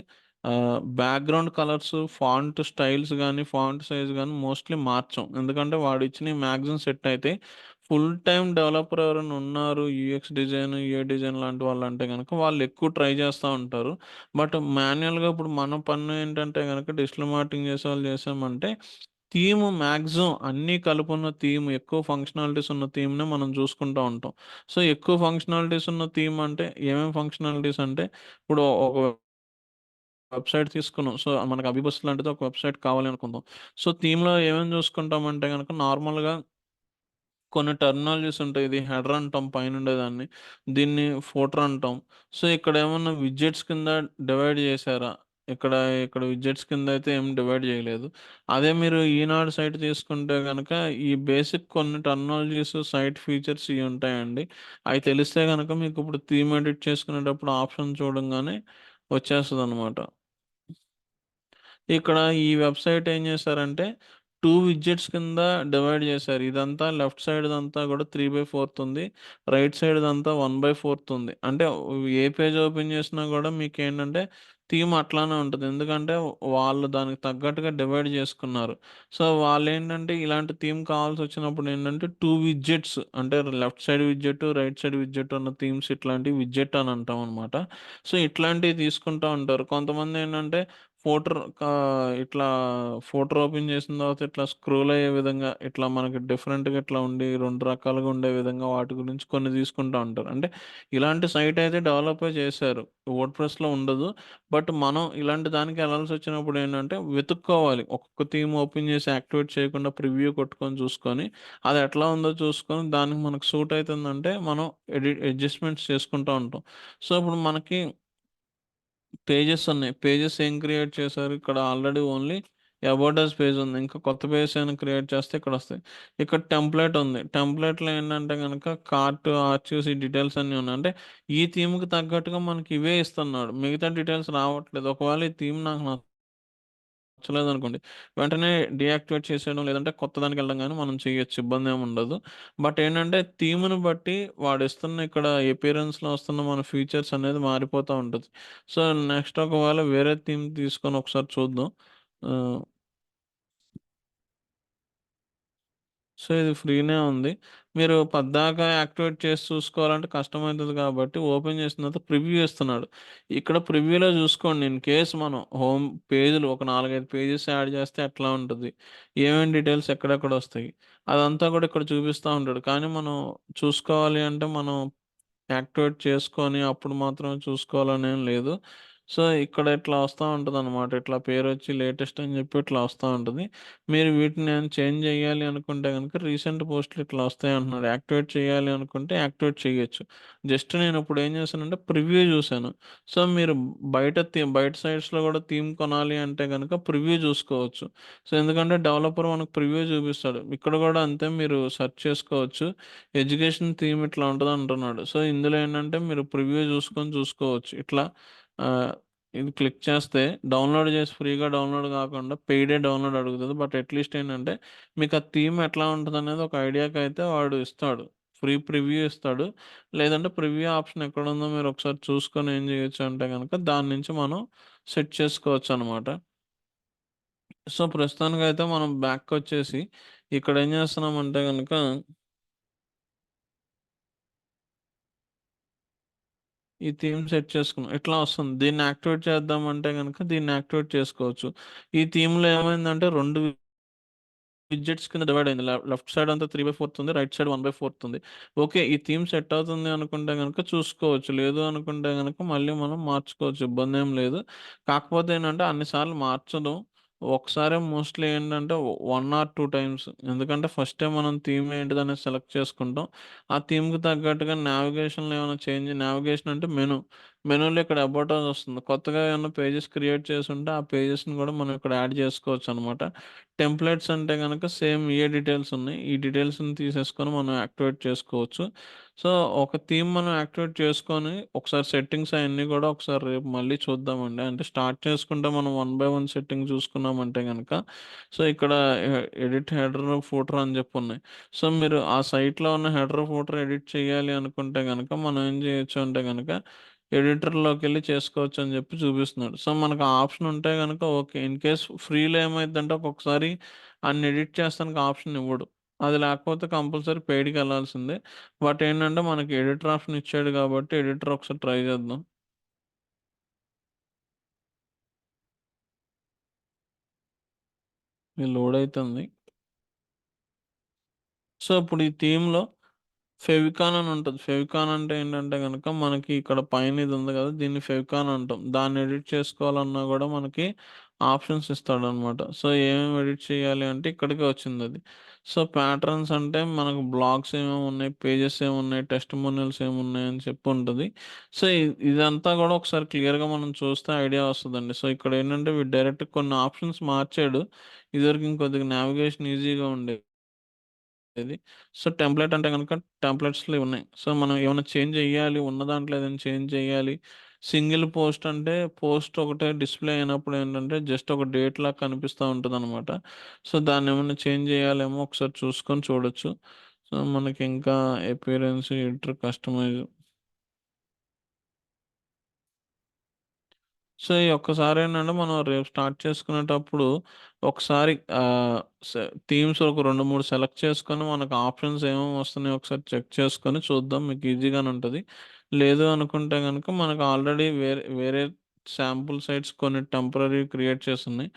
background colours, font styles గానీ, ఫాంట్ సైజ్ గానీ మోస్ట్‌లీ మార్చం. ఎందుకంటే వాడిచ్చినయి మాక్సిమం సెట్ అయితాయి. ఫుల్ టైమ్ డెవలపర్ ఎవరైనా ఉన్నారు, యూఎక్స్ డిజైన్, యూఐ డిజైన్ లాంటి వాళ్ళంటే గనక వాళ్ళు ఎక్కువ ట్రై చేస్తా ఉంటారు. బట్ మాన్యుయల్‌గా ఇప్పుడు మన పని ఏంటంటే గనక డిజిటల్ మార్కెటింగ్ చేసేవాళ్ళు చేసామంటే థీమ్ మాక్సిమం అన్నీ కలుపున్న థీమ్, ఎక్కువ ఫంక్షనాలిటీస్ ఉన్న థీమ్‌నే మనం చూసుకుంటా ఉంటాం. సో, ఎక్కువ ఫంక్షనాలిటీస్ ఉన్న థీమ్ అంటే ఏమేం ఫంక్షనాలిటీస్ అంటే ఇప్పుడు ఒక వెబ్‌సైట్ తీసుకున్నాం. సో, మనకు అబిబస్ లాంటిది ఒక వెబ్‌సైట్ కావాలి అనుకుందాం. సో, థీమ్‌లో ఏమేమి చూసుకుంటామంటే గనక నార్మల్‌గా కొన్ని టెర్మినాలజీస్ ఉంటాయి. ఇది హెడర్ అంటాం పైనుండేదాన్ని. దీన్ని ఫూటర్ అంటాం. సో, ఇక్కడ ఏమన్నా విడ్జెట్స్ కింద డివైడ్ చేశారా? ఇక్కడ ఇక్కడ విడ్జెట్స్ కింద అయితే ఏం డివైడ్ చేయలేదు. అదే మీరు ఈనాడు సైట్ తీసుకుంటే గనక ఈ బేసిక్ కొన్ని టెర్మినాలజీస్, సైట్ ఫీచర్స్ ఇయి ఉంటాయండి. అయి తెలిస్తే గనక మీకు ఇప్పుడు థీమ్ ఎడిట్ చేసుకునేటప్పుడు ఆప్షన్ చూడంగానే వచ్చేస్తదనమాట. ఇక్కడ ఈ వెబ్‌సైట్ ఏం చేశారంటే 2 విడ్జెట్స్ కింద డివైడ్ చేశారు. ఇదంతా లెఫ్ట్ సైడ్‌దంతా కూడా 3/4 ఉంది. రైట్ సైడ్‌దంతా 1/4 ఉంది. అంటే ఏ పేజ్ ఓపెన్ చేసినా కూడా మీకేంటంటే థీమ్ అట్లానే ఉంటది. ఎందుకంటే వాళ్ళు దానికి తగ్గట్టుగా డివైడ్ చేసుకున్నారు. సో, వాళ్ళేంటంటే ఇలాంటి థీమ్ కావాల్సొచ్చినప్పుడు ఏంటంటే 2 విడ్జెట్స్ అంటే left side widget, right side widget ఉన్న థీమ్స్ ఇట్లాంటివి విడ్జెట్ అని అంటామనమాట. సో, ఇట్లాంటివి తీసుకుంటా ఉంటారు. కొంతమందేంటంటే ఫోటర్ ఇట్లా ఫోటర్ ఓపెన్ చేసిన తర్వాత ఇట్లా స్క్రోల్ అయ్యే విధంగా ఇట్లా మనకి డిఫరెంట్‌గా ఇట్లా ఉండి 2 రకాలుగా ఉండే విధంగా వాటి గురించి కొన్ని తీసుకుంటా ఉంటారు. అంటే ఇలాంటి సైట్ అయితే డెవలపే చేశారు. వర్డ్‌ప్రెస్‌లో ఉండదు. బట్ మనం ఇలాంటి దానికి ఎళ్ళాల్సొచ్చినప్పుడు ఏంటంటే వెతుక్కోవాలి. ఒక్కొక్క థీమ్ ఓపెన్ చేసి యాక్టివేట్ చేయకుండా ప్రివ్యూ కొట్టుకొని చూసుకొని అది ఎట్లా ఉందో చూసుకొని దానికి మనకు సూట్ అయితుందంటే మనం అడ్జస్ట్‌మెంట్స్ చేసుకుంటా ఉంటాం. సో, ఇప్పుడు మనకి పేజెస్ ఉన్నాయి. పేజెస్ ఏం క్రియేట్ చేశారు? ఇక్కడ already only about us page ఉంది. ఇంకా కొత్త పేజెస్ ఏమైనా క్రియేట్ చేస్తే ఇక్కడొస్తాయి. ఇక్కడ టెంప్లేట్ ఉంది. టెంప్లేట్‌లో ఏంటంటే గనక కార్ట్, ఆర్చీవ్స్ ఈ డీటెయిల్స్ అన్నీ ఉన్నాయి. అంటే ఈ థీమ్‌కి తగ్గట్టుగా మనకి ఇవే ఇస్తున్నాడు. మిగతా డీటెయిల్స్ రావట్లేదు. ఒకవేళ ఈ థీమ్ నాకు నచ్చలేదనుకోండి. వెంటనే డీయాక్టివేట్ చేసేయడం లేదంటే కొత్త దానికెళ్ళడం గాని మనం చేయొచ్చు. ఇబ్బందేముండదు. బట్ ఏంటంటే థీమ్‌ని బట్టి వాడిస్తున్న ఇక్కడ అపియరెన్స్‌లో వస్తున్న మన ఫీచర్స్ అనేది మారిపోతా ఉంటది. సో, నెక్స్ట్ ఒకవేళ వేరే థీమ్ తీసుకొని ఒకసారి చూద్దాం. ఆహ్ సో, ఇది ఫ్రీనే ఉంది. మీరు పద్దాకా యాక్టివేట్ చేసి చూసుకోవాలంటే కష్టమైతది కాబట్టి ఓపెన్ చేసిన తర్వాత ప్రివ్యూ ఇస్తున్నాడు. ఇక్కడ ప్రివ్యూలో చూసుకోండి ఇన్ కేస్ మనం హోమ్ పేజ్‌లు ఒక 4, 5 పేజెస్ యాడ్ చేస్తే ఎట్లా ఉంటది? ఏమేం డీటెయిల్స్ ఎక్కడెక్కడొస్తాయి? అదంతా కూడా ఇక్కడ చూపిస్తా ఉంటాడు. కానీ మనం చూసుకోవాలి అంటే మనం యాక్టివేట్ చేసుకొని అప్పుడు మాత్రమే చూసుకోవాలనేం లేదు. సో, ఇక్కడ ఇట్లా వస్తా ఉంటదనమాట. ఇట్లా పేరొచ్చి లేటెస్ట్ అని చెప్పి ఇట్లా వస్తా ఉంటది. మీరు వీటిని నేను చేంజ్ చేయాలి అనుకుంటే గనుక రీసెంట్ పోస్ట్‌లు ఇట్లా వస్తాయి అంటున్నాడు. యాక్టివేట్ చేయాలి అనుకుంటే యాక్టివేట్ చేయొచ్చు. జస్ట్ నేను ఇప్పుడు ఏం చేశానంటే ప్రివ్యూ చూసాను. సో, మీరు బయట సైట్స్‌లో కూడా థీమ్ కొనాలి అంటే గనుక ప్రివ్యూ చూసుకోవచ్చు. సో, ఎందుకంటే డెవలపర్ మనకు ప్రివ్యూ చూపిస్తాడు. ఇక్కడ కూడా అంతే మీరు సెర్చ్ చేసుకోవచ్చు. ఎడ్యుకేషన్ థీమ్ ఇట్లా ఉంటదంటున్నాడు. సో, ఇందులో ఏంటంటే మీరు ప్రివ్యూ చూసుకోవచ్చు. ఇట్లా ఆహ్, ఇది క్లిక్ చేస్తే డౌన్‌లోడ్ చేసి ఫ్రీగా డౌన్‌లోడ్ కాకుండా పెయిడే డౌన్‌లోడ్ అడుగుతది. బట్ అట్‌లీస్ట్ ఏంటంటే మీకు ఆ థీమ్ ఎట్లా ఉంటదనేది ఒక ఐడియాకైతే వాడు ఇస్తాడు. ఫ్రీ ప్రివ్యూ ఇస్తాడు. లేదంటే ప్రివ్యూ ఆప్షన్ ఎక్కడుందో మీరు ఒకసారి చూసుకొని ఏం చేయొచ్చు అంటే గనక దాని నుంచి మనం సెట్ చేసుకోవచ్చనమాట. సో, ప్రస్తుతానికైతే మనం బ్యాక్‌కొచ్చేసి ఇక్కడ ఏం చేస్తున్నామంటే గనక ఈ థీమ్ సెట్ చేసుకున్నాం. ఇట్లా వస్తుంది. దీన్ని యాక్టివేట్ చేద్దామంటే గనక దీన్ని యాక్టివేట్ చేసుకోవచ్చు. ఈ థీమ్‌లో ఏమైందంటే 2 విడ్జెట్స్ కింద డివైడ్ అయింది. లెఫ్ట్ సైడ్ అంతా 3/4 ఉంది. రైట్ సైడ్ 1/4 ఉంది. ఓకే. ఈ థీమ్ సెట్ అవుతుంది అనుకుంటే గనక చూసుకోవచ్చు. లేదు అనుకుంటే గనక మళ్ళీ మనం మార్చుకోవచ్చు. ఇబ్బందేం లేదు. కాకపోతే ఏంటంటే అన్ని సార్లు మార్చదు. ఒకసారే మోస్ట్‌లీ ఏంటంటే 1 ఆర్ 2 టైమ్స్. ఎందుకంటే ఫస్టే మనం థీమ్ ఏంటిదనేది సెలెక్ట్ చేసుకుంటాం. ఆ థీమ్‌కి తగ్గట్టుగా నావిగేషన్‌లో ఏమైనా నావిగేషన్ అంటే మెనూ. మెనూలో ఇక్కడ అబౌట్ అస్ వస్తుంది. కొత్తగా ఏమన్నా పేజెస్ క్రియేట్ చేసుంటే ఆ పేజెస్‌ని కూడా మనం ఇక్కడ యాడ్ చేసుకోవచ్చనమాట. టెంప్లేట్స్ అంటే గనక సేమ్ ఇయే డీటెయిల్స్ ఉన్నాయి. ఈ డీటెయిల్స్‌ని తీసేసుకొని మనం యాక్టివేట్ చేసుకోవచ్చు. సో, ఒక థీమ్ మనం యాక్టివేట్ చేసుకొని ఒకసారి సెట్టింగ్స్ అయన్నీ గూడా ఒకసారి రేపు మళ్ళీ చూద్దామండి. అంటే స్టార్ట్ చేసుకుంటే మనం వన్ బై వన్ సెట్టింగ్ చూసుకున్నామంటే గనక సో, ఇక్కడ ఎడిట్ హెడర్, ఫూటర్ అని జెప్పున్నాయి. సో, మీరు ఆ సైట్‌లో ఉన్న హెడర్, ఫూటర్ ఎడిట్ చేయాలి అనుకుంటే గనక మనం ఏం జేయొచ్చు అంటే గనక ఎడిటర్‌లోకెళ్ళి చేసుకోవచ్చని జెప్పి చూపిస్తున్నాడు. సో, మనకు ఆ ఆప్షన్ ఉంటే గనక ఓకే. ఇన్‌కేస్ ఫ్రీలో ఏమైద్దంటే ఒక్కొక్కసారి అన్ని ఎడిట్ చేస్తానికి ఆప్షన్ ఇవ్వడు. అది లేకపోతే కంపల్సరీ పెయిడ్‌కెళ్ళాల్సిందే. బట్ ఏంటంటే మనకి ఎడిటర్ ఆప్షన్ ఇచ్చాడు గాబట్టి ఎడిటర్ ఒకసారి ట్రై చేద్దాం. ఇది లోడ్ అయితుంది. సో, ఇప్పుడు ఈ థీమ్‌లో ఫెవికాన్ అని ఉంటది. ఫెవికాన్ అంటే ఏంటంటే గనక మనకి ఇక్కడ పైన ఇది ఉంది గదా! దీన్ని ఫెవికాన్ అంటాం. దాన్ని ఎడిట్ చేసుకోవాలన్నా గూడా మనకి ఆప్షన్స్ ఇస్తాడనమాట. సో, ఏమేమి ఎడిట్ చేయాలి అంటే ఇక్కడికే వచ్చిందది. సో, ప్యాటర్న్స్ అంటే మనకు బ్లాగ్స్ ఏమేమి ఉన్నాయి, పేజెస్ ఏమున్నాయి, టెస్టిమోనియల్స్ ఏమున్నాయి అని చెప్పి ఉంటది. సో, ఇదంతా గూడా ఒకసారి క్లియర్‌గా మనం చూస్తే ఐడియా వస్తదండి. సో, ఇక్కడ ఏంటంటే వీడు డైరెక్ట్ కొన్ని ఆప్షన్స్ మార్చాడు. ఇదివరకు ఇంకొద్దిగా నావిగేషన్ ఈజీగా ఉండేది. సో, టెంప్లేట్ అంటే గనుక టెంప్లేట్స్‌లో ఉన్నాయి. సో, మనం ఏమన్నా చేంజ్ జెయ్యాలి, ఉన్న దాంట్లో ఏదైనా చేంజ్ చేయాలి. సింగిల్ పోస్ట్ అంటే పోస్ట్ ఒకటే డిస్‌ప్లే అయినప్పుడు ఏంటంటే జస్ట్ ఒక డేట్‌లాగా కనిపిస్తా ఉంటదనమాట. సో, దాన్నేమన్నా చేంజ్ జేయాలేమో ఒకసారి చూసుకొని చూడొచ్చు. సో, మనకింకా అపియరెన్స్, ఎడిటర్, కస్టమైజ్ సో, ఈ ఒక్కసారేంటంటే మనం రేపు స్టార్ట్ చేసుకునేటప్పుడు ఒకసారి స థీమ్స్ ఒక 2, 3 సెలెక్ట్ చేసుకొని మనకు ఆప్షన్స్ ఏమేమి వస్తున్నాయో ఒకసారి చెక్ చేసుకొని చూద్దాం. మీకు ఈజీగానే ఉంటది. లేదు అనుకుంటే గనుక మనకు ఆల్రెడీ వేరే వేరే శాంపుల్ సైట్స్ కొన్ని టెంపరరీ క్రియేట్ చేసున్నాయి.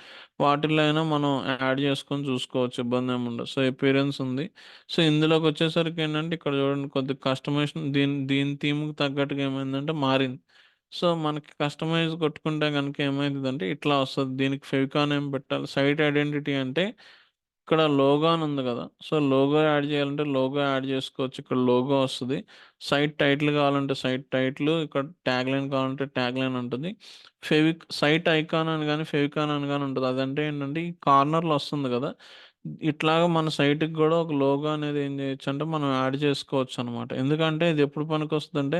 వాటిల్లో అయినా మనం యాడ్ చేసుకొని చూసుకోవచ్చు. ఇబ్బందేముండదు. సో, అపియరెన్స్ ఉంది. సో, ఇందులోకొచ్చేసరికి ఏంటంటే ఇక్కడ చూడండి కొద్దిగా కస్టమైజేషన్ దీని దీని థీమ్‌కి తగ్గట్టుగా ఏమైందంటే మారింది. సో, మనకి కస్టమైజ్ కొట్టుకుంటే గనుక ఏమైతదంటే ఇట్లా వస్తది. దీనికి ఫెవికాన్ ఏం పెట్టాలి. సైట్ ఐడెంటిటీ అంటే ఇక్కడ లోగో అని ఉంది గదా! సో, లోగో యాడ్ చేయాలంటే లోగో యాడ్ చేసుకోవచ్చు. ఇక్కడ లోగో వస్తది. సైట్ టైటిల్ కావాలంటే సైట్ టైటిల్, ఇక్కడ ట్యాగ్‌లైన్ కావాలంటే ట్యాగ్‌లైన్ ఉంటది. సైట్ ఐకాన్ అని గాని, ఫెవికాన్ అని గాని ఉంటది. అదంటే ఏంటంటే ఈ కార్నర్‌లో వస్తుంది గదా! ఇట్లాగా మన సైట్‌కి గూడా ఒక లోగో అనేది ఏం చేయొచ్చంటే మనం యాడ్ చేసుకోవచ్చనమాట. ఎందుకంటే ఇది ఎప్పుడు పనికొస్తదంటే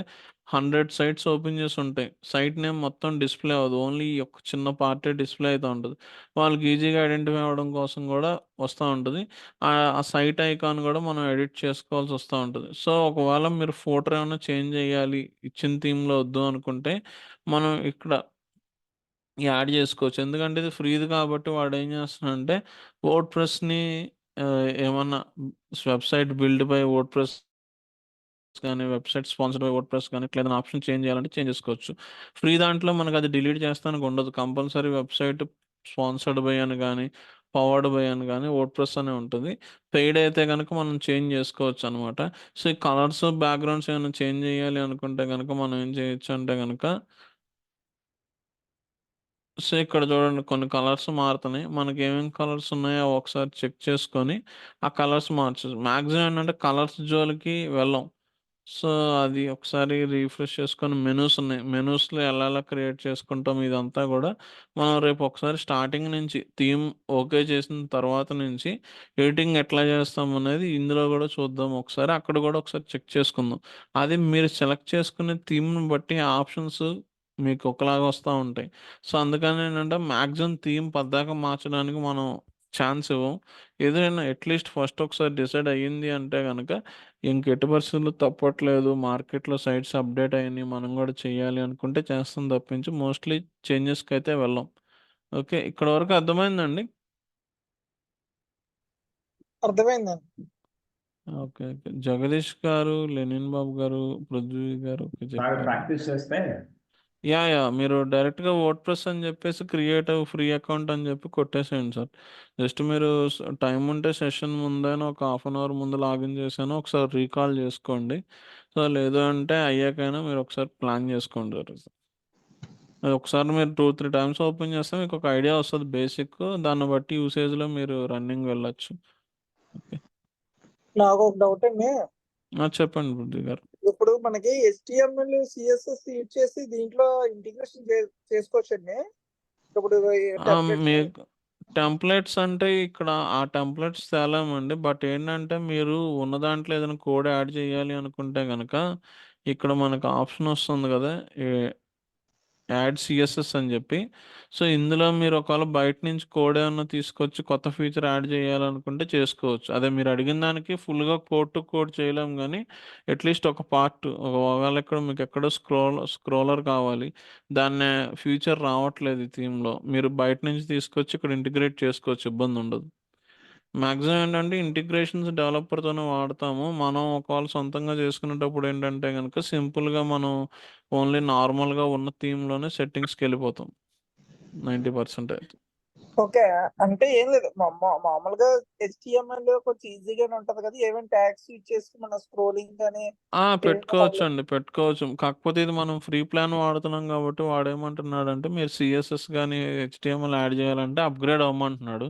100 సైట్స్ ఓపెన్ చేసి ఉంటాయి. సైట్ నేమ్ మొత్తం డిస్‌ప్లే అవ్వదు. ఓన్లీ ఈ యొక్క చిన్న పార్టే డిస్‌ప్లే అయితా ఉంటది. వాళ్ళకి ఈజీగా ఐడెంటిఫై అవ్వడం కోసం గూడా వస్తా ఉంటది. ఆ సైట్ ఐకాన్ గూడా మనం ఎడిట్ చేసుకోవాల్సి వస్తా ఉంటది. సో, ఒకవేళ మీరు ఫోటో ఏమన్నా చేంజ్ చేయాలి, ఇచ్చిన థీమ్‌లో వద్దు అనుకుంటే, మనం ఇక్కడ యాడ్ జేసుకోవచ్చు. ఎందుకంటే ఇది ఫ్రీది కాబట్టి వాడేం జేస్తున్నాడంటే వర్డ్‌ప్రెస్‌ని ఏమన్నా వెబ్‌సైట్ బిల్డ్ బై వర్డ్‌ప్రెస్ గాని, వెబ్‌సైట్ స్పాన్సర్డ్ బై వర్డ్‌ప్రెస్ గాని ఇట్లా ఏదైనా ఆప్షన్ చేంజ్ చేయాలంటే చేంజ్ చేసుకోవచ్చు. ఫ్రీ దాంట్లో మనకది డిలీట్ చేస్తానికి ఉండదు. కంపల్సరీ వెబ్‌సైట్ స్పాన్సర్డ్ బై అని గాని, పవర్డ్ బై అని గాని వర్డ్‌ప్రెస్ అనే ఉంటది. పెయిడ్ అయితే గనుక మనం చేంజ్ చేసుకోవచ్చనమాట. సో, ఈ కలర్స్, బ్యాక్‌గ్రౌండ్స్ ఏమైనా చేంజ్ చేయాలి అనుకుంటే గనుక మనం ఏం చేయొచ్చు అంటే గనుక సో ఇక్కడ చూడండి కొన్ని కలర్స్ మారుతున్నాయి. మనకి ఏమేమి కలర్స్ ఉన్నాయో ఒకసారి చెక్ చేసుకొని ఆ కలర్స్ మార్చు. మ్యాక్సిమం ఏంటంటే కలర్స్ జోలికి వెళ్ళం. సో అది ఒకసారి రీఫ్రెష్ చేసుకొని మెనూస్ ఉన్నాయి. మెనూస్లో ఎలా ఎలా క్రియేట్ చేసుకుంటాం ఇదంతా కూడా మనం రేపు ఒకసారి స్టార్టింగ్ నుంచి థీమ్ ఓకే చేసిన తర్వాత నుంచి ఎడిటింగ్ ఎట్లా చేస్తాం అనేది ఇందులో కూడా చూద్దాం ఒకసారి. అక్కడ కూడా ఒకసారి చెక్ చేసుకుందాం. అది మీరు సెలెక్ట్ చేసుకునే థీమ్ని బట్టి ఆప్షన్స్ మీకు ఒకలాగా వస్తూ ఉంటాయి. సో అందుకని ఏంటంటే మ్యాక్సిమం థీమ్ పద్దాక మార్చడానికి మనం ఛాన్స్ ఇవ్వం. ఏదైనా అట్లీస్ట్ ఫస్ట్ ఒకసారి డిసైడ్ అయ్యింది అంటే కనుక ఇంకెట్టి పరిస్థితుల్లో తప్పట్లేదు, మార్కెట్లో సైట్స్ అప్డేట్ అయినాయి, మనం కూడా చేయాలి అనుకుంటే చేస్తాం తప్పించి మోస్ట్లీ చేంజెస్కి అయితే వెళ్ళాం. ఓకే, ఇక్కడ వరకు అర్థమైందండి. అర్థమైందండి. ఓకే ఓకే, జగదీష్ గారు, లెనిన్ బాబు గారు, పృథ్వీ గారు ఓకే చెప్పారు. ప్రాక్టీస్ చేస్తే యా మీరు డైరెక్ట్గా వర్డ్ ప్రెస్ అని చెప్పేసి క్రియేట్ ఫ్రీ అకౌంట్ అని చెప్పి కొట్టేసేయండి సార్. జస్ట్ మీరు టైం ఉంటే సెషన్ ముందైనా ఒక హాఫ్ అన్ అవర్ ముందు లాగిన్ చేశాను ఒకసారి రీకాల్ చేసుకోండి. సో లేదు అంటే అయ్యాకైనా మీరు ఒకసారి ప్లాన్ చేసుకోండి సార్. అది ఒకసారి మీరు 2-3 టైమ్స్ ఓపెన్ చేస్తే మీకు ఒక ఐడియా వస్తుంది బేసిక్. దాన్ని బట్టి యూసేజ్లో మీరు రన్నింగ్ వెళ్ళొచ్చు. ఓకే, నాకు ఒక డౌట్ అండి. చెప్పండి బుద్ధి గారు. ఇప్పుడు మనకి HTML CSS యూజ్ చేసి దీంట్లో ఇంటిగ్రేషన్ చేసుకోవచ్చండి. ఇప్పుడు మీకు టెంప్లెట్స్ అంటే ఇక్కడ ఆ టెంప్లెట్స్ తేలామండి. బట్ ఏంటంటే మీరు ఉన్న దాంట్లో ఏదైనా కోడ్ యాడ్ చేయాలి అనుకుంటే కనుక ఇక్కడ మనకు ఆప్షన్ వస్తుంది కదా, యాడ్ సిఎస్ఎస్ అని చెప్పి. సో ఇందులో మీరు ఒకవేళ బయట నుంచి కోడ్ ఏమన్నా తీసుకొచ్చి కొత్త ఫీచర్ యాడ్ చేయాలనుకుంటే చేసుకోవచ్చు. అదే మీరు అడిగిన దానికి ఫుల్గా కోడ్ టు కోడ్ చేయలేం కానీ అట్లీస్ట్ ఒక పార్ట్ ఒకవేళ ఇక్కడ మీకు ఎక్కడో స్క్రోలర్ కావాలి, దాన్ని ఫ్యూచర్ రావట్లేదు ఈ థీమ్లో, మీరు బయట నుంచి తీసుకొచ్చి ఇక్కడ ఇంటిగ్రేట్ చేసుకోవచ్చు, ఇబ్బంది ఉండదు. మ్యాక్సిమం ఏంటంటే ఇంటిగ్రేషన్స్ డెవలపర్తోనే వాడతాము. మనం ఒకవేళ సొంతంగా చేసుకునేటప్పుడు ఏంటంటే కనుక సింపుల్గా మనం ఓన్లీ నార్మల్గా ఉన్న థీమ్లోనే సెట్టింగ్స్కి వెళ్ళిపోతాం 90% అయితే. ఓకే, అంటే ఏం లేదు, మామూలుగా HTML కొంచెం ఈజీగానే ఉంటది కదా, ఏమైనా ట్యాగ్స్ యూజ్ చేసి మన స్క్రోలింగ్ కానీ పెట్టుకోవచ్చు అండి, పెట్టుకోవచ్చు. కాకపోతే ఇది మనం ఫ్రీ ప్లాన్ వాడుతున్నాం కాబట్టి వాడేమంటున్నాడు అంటే మీరు సిఎస్ఎస్ కానీ హెచ్టిఎంఎల్ యాడ్ చేయాలంటే అప్గ్రేడ్ అవ్వమంటున్నాడు.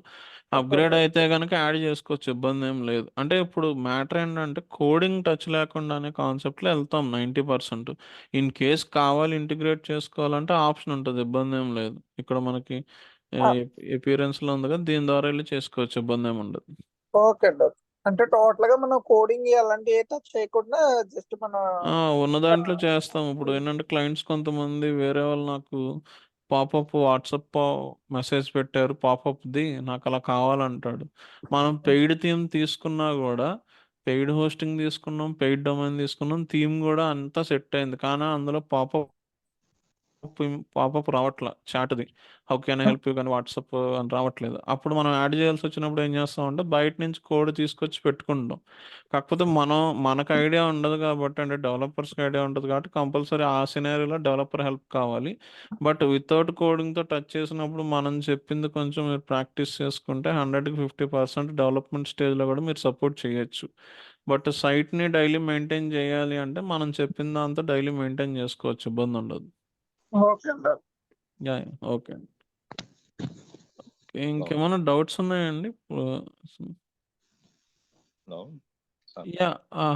అప్గ్రేడ్ అయితే కనుక యాడ్ చేసుకోవచ్చు, ఇబ్బంది ఏం లేదు. అంటే ఇప్పుడు మ్యాటర్ ఏంటంటే కోడింగ్ టచ్ లేకుండా అనే కాన్సెప్ట్లో వెళ్తాం 90%. ఇన్ కేస్ కావాలి ఇంటిగ్రేట్ చేసుకోవాలంటే ఆప్షన్ ఉంటుంది, ఇబ్బంది ఏం లేదు. ఇక్కడ మనకి ఎపిరెన్స్లో ఉంది కదా, దీని ద్వారా వెళ్ళి చేసుకోవచ్చు, ఇబ్బంది ఏమి ఉండదు. ఓకే అండి. అంటే టోటల్ గా మనం కోడింగ్ అలాంటి ఏ టచ్ చేయకుండా జస్ట్ మనం ఉన్న దాంట్లో చేస్తాం. ఇప్పుడు ఏంటంటే క్లయింట్స్ కొంతమంది వేరే వాళ్ళు నాకు పాపప్ వాట్సాప్ మెసేజ్ పెట్టారు, పాపప్ది నాకు అలా కావాలంటాడు. మనం పెయిడ్ థీమ్ తీసుకున్నా కూడా, పెయిడ్ హోస్టింగ్ తీసుకున్నాం, పెయిడ్ డొమైన్ తీసుకున్నాం, థీమ్ కూడా అంతా సెట్ అయింది, కానీ అందులో పాపప్ రావట్లా చాట్ది. How can I help you కానీ వాట్సాప్ అని రావట్లేదు. అప్పుడు మనం యాడ్ చేయాల్సి వచ్చినప్పుడు ఏం చేస్తామంటే బయట నుంచి కోడ్ తీసుకొచ్చి పెట్టుకుంటాం. కాకపోతే మనకు ఐడియా ఉండదు కాబట్టి, అంటే డెవలపర్స్కి ఐడియా ఉంటుంది కాబట్టి కంపల్సరీ ఆ సినారీలో డెవలపర్ హెల్ప్ కావాలి. బట్ వితౌట్ కోడింగ్తో టచ్ చేసినప్పుడు మనం చెప్పింది కొంచెం మీరు ప్రాక్టీస్ చేసుకుంటే 100కి 50% డెవలప్మెంట్ స్టేజ్లో కూడా మీరు సపోర్ట్ చేయొచ్చు. బట్ సైట్ని డైలీ మెయింటైన్ చేయాలి అంటే మనం చెప్పిన దాంతో డైలీ మెయింటైన్ చేసుకోవచ్చు, ఇబ్బంది ఉండదు. ఓకే అండి. Yeah okay. ఇంకేమైనా డౌట్స్ ఉన్నాయండి? Hello sir. యా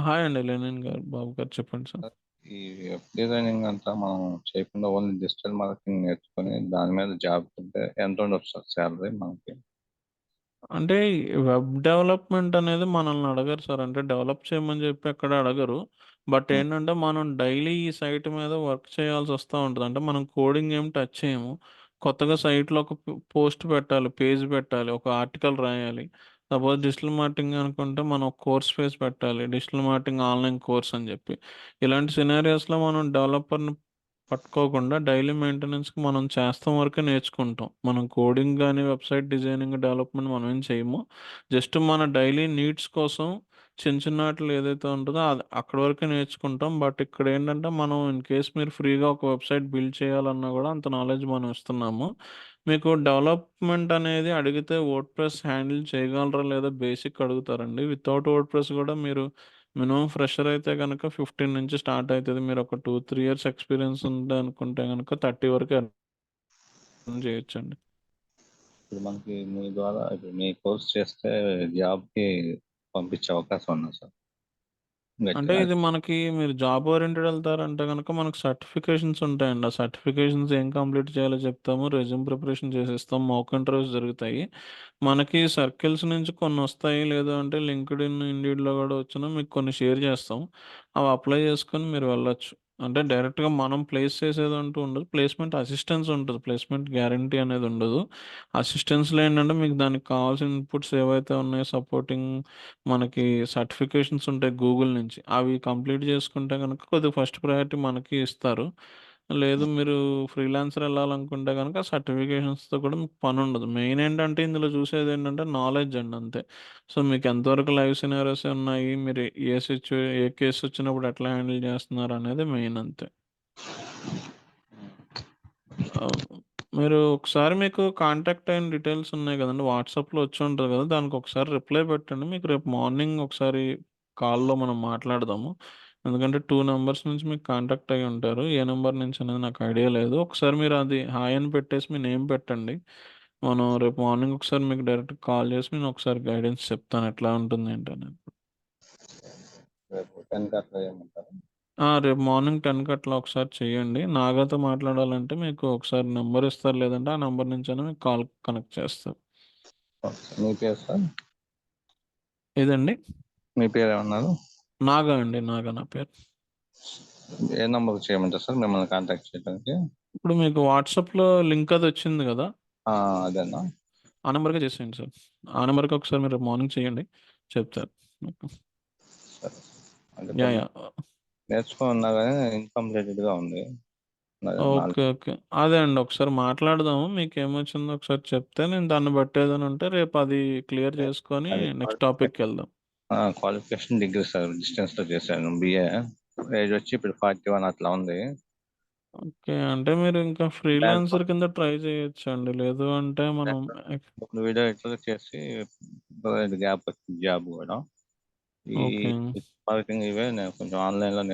హాయ్ అండి లెనిన్ గారు, బాబు గారు చెప్పండి సార్. ఈ వెబ్ డిజైనింగ్ అంతా మనం చేయకుండా ఓన్లీ డిజిటల్ మార్కెటింగ్ నేర్చుకొని దాని మీద జాబ్ ఉంటే ఎంత ఉండొచ్చు సార్ శాలరీ మనకి? అంటే వెబ్ డెవలప్మెంట్ అనేది మనల్ని అడగరు సార్, అంటే డెవలప్ చేయమని చెప్పి ఎక్కడ అడగరు. బట్ ఏంటంటే మనం డైలీ ఈ సైట్ మీద వర్క్ చేయాల్సి వస్తూ ఉంటుంది. అంటే మనం కోడింగ్ ఏం టచ్ చేయము. కొత్తగా సైట్లో ఒక పోస్ట్ పెట్టాలి, పేజ్ పెట్టాలి, ఒక ఆర్టికల్ రాయాలి. సపోజ్ డిజిటల్ మార్కెటింగ్ అనుకుంటే మనం ఒక కోర్స్ పేజ్ పెట్టాలి, డిజిటల్ మార్కెటింగ్ ఆన్లైన్ కోర్స్ అని చెప్పి. ఇలాంటి సినారియోస్లో మనం డెవలపర్ని పట్టుకోకుండా డైలీ మెయింటెనెన్స్కి మనం చేస్తాం వరకే నేర్చుకుంటాం. మనం కోడింగ్ కానీ వెబ్సైట్ డిజైనింగ్ డెవలప్మెంట్ మనం ఏం చేయము. జస్ట్ మన డైలీ నీడ్స్ కోసం చిన్న చిన్న వాటిలో ఏదైతే ఉంటుందో అది అక్కడ వరకే నేర్చుకుంటాం. బట్ ఇక్కడ ఏంటంటే మనం ఇన్ కేస్ మీరు ఫ్రీగా ఒక వెబ్సైట్ బిల్డ్ చేయాలన్నా కూడా అంత నాలెడ్జ్ మనం ఇస్తున్నాము. మీకు డెవలప్మెంట్ అనేది అడిగితే వర్డ్ ప్రెస్ హ్యాండిల్ చేయగలరా లేదా బేసిక్ అడుగుతారండి. వితౌట్ వర్డ్ ప్రెస్ కూడా మీరు మినిమం ఫ్రెషర్ అయితే కనుక 15 నుంచి స్టార్ట్ అవుతుంది. మీరు ఒక 2-3 ఇయర్స్ ఎక్స్పీరియన్స్ ఉంది అనుకుంటే కనుక 30 వరకు చేయొచ్చండి. ఇప్పుడు మనకి మీ ద్వారా ఇప్పుడు మీ కోర్స్ చేస్తే జాబ్‌కి పంపించే అవకాశం ఉందా సార్? అంటే గట్టిగా ఇది మనకి మీరు జాబ్ ఓరియెంటెడ్ వెళ్తారంటే గనుక మనకు సర్టిఫికేషన్స్ ఉంటాయండి. ఆ సర్టిఫికేషన్స్ ఏం కంప్లీట్ చేయాలో చెప్తాము. రెజ్యూమ్ ప్రిపరేషన్ చేసిస్తాం. మాక్ ఇంటర్వ్యూస్ జరుగుతాయి. మనకి సర్కిల్స్ నుంచి కొన్నొస్తాయి. లేదు అంటే లింక్డ్ఇన్, ఇండీడ్‌లో గూడా వచ్చినా మీకు కొన్ని షేర్ చేస్తాం. అవి అప్లై చేసుకొని మీరు వెళ్ళొచ్చు. అంటే డైరెక్ట్‌గా మనం ప్లేస్ చేసేదంటూ ఉండదు. ప్లేస్‌మెంట్ అసిస్టెన్స్ ఉంటది. ప్లేస్‌మెంట్ గ్యారంటీ అనేది ఉండదు. అసిస్టెన్స్‌లో ఏంటంటే మీకు దానికి కావాల్సిన ఇన్‌పుట్స్ ఏవైతే ఉన్నాయో సపోర్టింగ్ మనకి సర్టిఫికేషన్స్ ఉంటాయి గూగుల్ నుంచి. అవి కంప్లీట్ చేసుకుంటే గనుక కొద్దిగా ఫస్ట్ ప్రయారిటీ మనకి ఇస్తారు. లేదు మీరు ఫ్రీలాన్సర్ ఎళ్ళాలనుకుంటే గనుక సర్టిఫికేషన్స్‌తో కూడా మీకు పనుండదు. మెయిన్ ఏంటంటే ఇందులో చూసేదేంటంటే నాలెడ్జ్ అండి అంతే. సో, మీకు ఎంతవరకు లైవ్ సినారియోస్ ఉన్నాయి, మీరు ఏ కేస్ వచ్చినప్పుడు ఎట్లా హ్యాండిల్ చేస్తున్నారు అనేది మెయిన్ అంతే. అవును. మీరు ఒకసారి మీకు కాంటాక్ట్ అయిన డీటెయిల్స్ ఉన్నాయి గదండీ! వాట్సాప్‌లో వచ్చుంటది గదా! దానికి ఒకసారి రిప్లై పెట్టండి. మీకు రేపు మార్నింగ్ ఒకసారి కాల్‌లో మనం మాట్లాడదాము. ఎందుకంటే 2 నంబర్స్ నుంచి మీకు కాంటాక్ట్ అయ్యి ఉంటారు. ఏ నంబర్ నుంచి అనేది నాకు ఐడియా లేదు. ఒకసారి మీరు అది హాయ్ అని పెట్టేసి మీ నేమ్ పెట్టండి. మనం రేపు మార్నింగ్ ఒకసారి మీకు డైరెక్ట్‌గా కాల్ చేసి నేను ఒకసారి గైడెన్స్ చెప్తాను ఎట్లా ఉంటుంది ఏంటనేది. రేపు 10కి అట్లా చేయమంటారా? రేపు మార్నింగ్ 10కి అట్లా ఒకసారి చేయండి. నాగాతో మాట్లాడాలంటే మీకు ఒకసారి నంబర్ ఇస్తారు. లేదంటే ఆ నంబర్ నుంచైనా మీకు కాల్ కనెక్ట్ చేస్తారు. ఓకే. మీ పేరు సార్? ఏదండి? మీ పేరేమన్నారు? నాగా అండి. నాగా నా పేరు. ఏ నంబర్‌కి చేయమంటారు సార్ మిమ్మల్ని కాంటాక్ట్ చేయడానికి? ఇప్పుడు మీకు వాట్సాప్‌లో లింక్ అది వచ్చింది గదా! ఆ! అదేనా? ఆ నంబర్‌కే చేసేయండి సార్. ఆ నంబర్‌కి ఒకసారి మీరు రేపు మార్నింగ్ చేయండి. చెప్తారు. సరే. అంటే యాహ్! కొంచెం యాహ్! నేర్చుకొని ఉన్నా గానీ ఇన్‌కంప్లీటెడ్‌గా ఉంది. ఓకే. ఓకే. అదే అండి. ఒకసారి మాట్లాడదాము. మీకేమొచ్చిందో ఒకసారి చెప్తే నేను దాన్ని బట్టి ఏదైనా ఉంటే రేపు అది క్లియర్ చేసుకొని అది నెక్స్ట్ టాపిక్‌కెళ్దాం. క్వాలిఫికేషన్ డిగ్రీ సార్ డిస్టెన్స్‌లో చేశాను బీఏ. ఏజ్ వచ్చి ఇప్పుడు 41 అట్లా ఉంది. ఓకే. అంటే మీరు ఇంకా ఫ్రీలాన్సర్ బ్యాక్‌గ్రౌండ్ కింద ట్రై చేయొచ్చండి. లేదు అంటే మనం ఎక్ వీడియో ఎడిటర్ చేసి గ్యాప్ వచ్చింది జాబ్ గూడా. ఈ ఓకే. మార్కెటింగ్ ఇవే నేను కొంచెం ఆన్‌లైన్‌లో